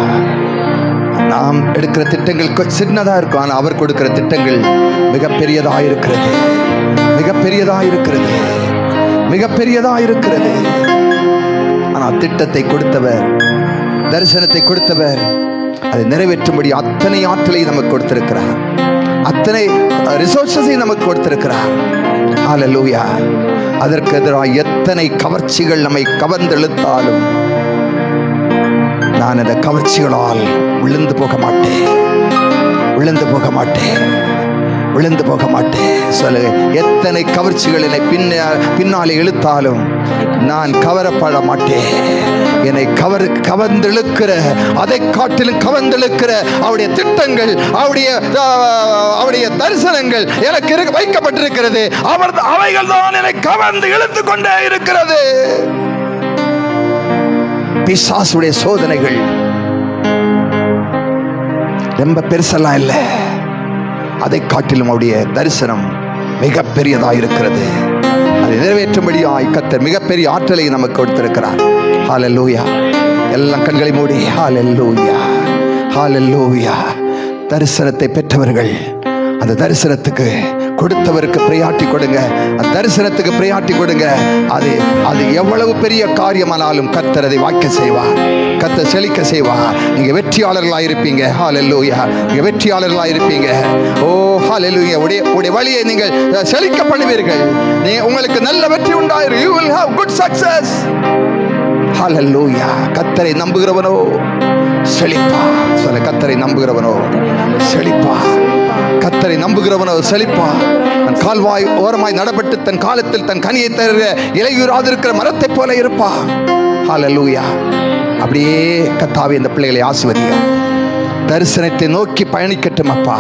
நாம் எடுக்கிற திட்டங்கள் சின்னதாக இருக்கும், ஆனால் அவர் கொடுக்கிற திட்டங்கள் மிகப்பெரியதாக இருக்கிறது, மிகப்பெரியதாக இருக்கிறது, மிகப்பெரியதாக இருக்கிறது. ஆனால் திட்டத்தை கொடுத்தவர், தரிசனத்தை கொடுத்தவர் அதை நிறைவேற்றும்படி அத்தனை ஆற்றலை நமக்கு கொடுத்திருக்கிறார், அத்தனை ரிசோர்ஸஸை நமக்கு கொடுத்திருக்கிறார். ஹல்லேலூயா. அதற்கு எதிராக எத்தனை கவர்ச்சிகள் நம்மை கவர்ந்தெழுத்தாலும் நான் அந்த கவர்ச்சிகளால் விழுந்து போக மாட்டேன், விழுந்து போக மாட்டேன், விழுந்து போக மாட்டேன். சொல்லுங்க, எத்தனை கவர்ச்சிகள் என்னை பின்னாலே இழுத்தாலும் நான் கவரப்பட மாட்டேன். என்னை கவர்ந்தெழுக்கிற, அதை காட்டிலும் கவர்ந்தெழுக்கிற அவருடைய திட்டங்கள், அவருடைய தரிசனங்கள் எனக்கு வைக்கப்பட்டிருக்கிறது. அவைகள் தான் என்னை கவர்ந்து இழுத்து கொண்டே இருக்கிறது. பிசாசுடைய சோதனைகள் ரொம்ப பெருசெல்லாம் இல்லை, அதை காட்டிலும் அவருடைய தரிசனம் மிகப்பெரியதாக இருக்கிறது. அதை நிறைவேற்றும்படியாய் கர்த்தர் மிகப்பெரிய ஆற்றலை நமக்கு கொடுத்திருக்கிறார். ஹல்லேலூயா. எல்லாம் கண்களை மூடி ஹல்லேலூயா, ஹல்லேலூயா. தரிசனத்தை பெற்றவர்கள் அந்த தரிசனத்துக்கு கொடுத்தவருக்கு பிரையாட்டி கொடுங்க, அந்த தரிசனத்துக்கு பிரையாட்டி கொடுங்க. அது எவ்வளவு பெரிய காரியமானாலும் கர்த்தர் அதை வாய்க்க செய்வார், கர்த்தர் செழிக்க செய்வார். நீங்க வெற்றியாளர்களாக இருப்பீங்க. ஹல்லேலூயா. நீங்க வெற்றியாளர்களாக இருப்பீங்க. ஓ ஹல்லேலூயா. உடைய வழியை நீங்கள் செழிக்க பண்ணுவீர்கள். உங்களுக்கு நல்ல வெற்றி உண்டாயிரும். You will have good success. ஹல்லேலூயா. கர்த்தரை நம்புகிறவனோ செழிப்பா. சொல்ல, கர்த்தரை நம்புகிறவனோ செழிப்பா, கர்த்தரை நம்புகிறவனோ செழிப்பா. தன் கால்வாய் ஓரமாய் நடப்பட்டு தன் காலத்தில் தன் கனியை தருகிற இலையுறாதிருக்கிற மரத்தை போல இருப்பா. ஹல்லேலூயா. அப்படியே கர்த்தாவே இந்த பிள்ளைகளை ஆசீர்வதிங்க. தரிசனத்தை நோக்கி பயணிக்கட்டும் அப்பா.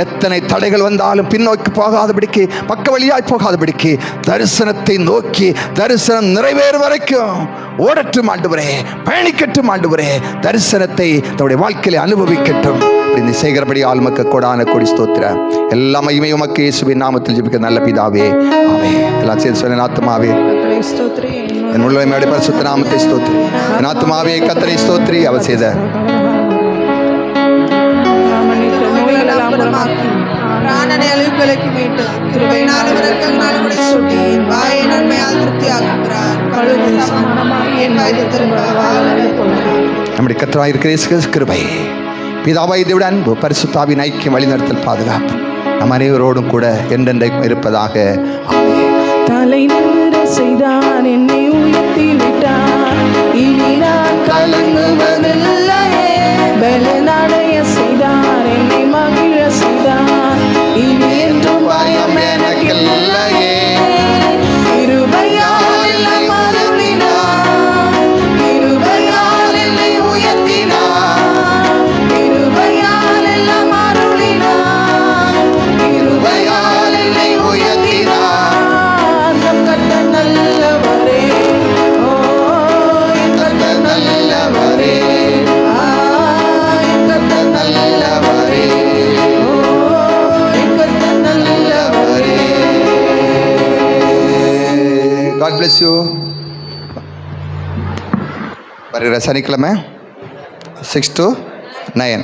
எத்தனை தடைகள் வந்தாலும் பின்னோக்கி போகாதபடிக்கு, பக்க வழியாய் போகாதபடிக்கு தரிசனத்தை நோக்கி தரிசனம் நிறைவேறும் வரைக்கும் ஓடட்டும் ஆண்டவரே, பயணிக்கட்டும் ஆண்டவரே. தரிசனத்தை தன்னுடைய வாழ்க்கையில அனுபவிக்கட்டும். இந்த சேகரபடி ஆளுமக்க கொடான கொடி ஸ்தோத்திரம். எல்லா மகிமையும் உமக்கு இயேசுவின் நாமத்தில் ஜெபிக்க நல்ல பிதாவே, ஆமென். எல்லாம் சேர்ந்து சொல்லுங்க, ஆத்துமாவே என் உள்ளமையோட பரிசுத்த நாமத்தை ஸ்தோத்திரி. என் ஆத்துமாவே கர்த்தரை ஸ்தோத்திரி. அவர் செய்த பிராணனை அழிவுகளுக்கு மீட்டு கிருபையினால் இரக்கங்களால் உடைய சுட்டி என் வாயை நன்மையால் திருப்தியாக்குகிறார். கழுகு சமானமாய் என் வயது திரும்ப நம்முடைய கர்த்தராய் இருக்கிற இயேசு கிருபை, பிதாவாய் தேவனுடைய அன்பு, பரிசுத்தாவின் ஐக்கியம், வழிநடத்தல், பாதுகாப்பு நம் அனைவரோடும் கூட என்றென்றைக்கும் இருப்பதாக. தலை நிமிர செய்தான், என்னை உயர்த்தி விட்டார். இனி நான் கலங்குவதில்லையே. பலனடைய செய்தார், என்னை மகிழ செய்தார். இனி என்றும் பயம் எனக்கில்லையே. கிருபையால் என்னை மருளினார், கிருபையால் என்னை உயர்த்தினார். கிருபையால் என்னை மருளினார், கிருபையால் என்னை உயர்த்தினார். நம் கர்த்தர் நல்லவரே, ஓ என் கர்த்தர் நல்லவரே. God bless you. வருகிற சனிக்கிழமை 6 to 9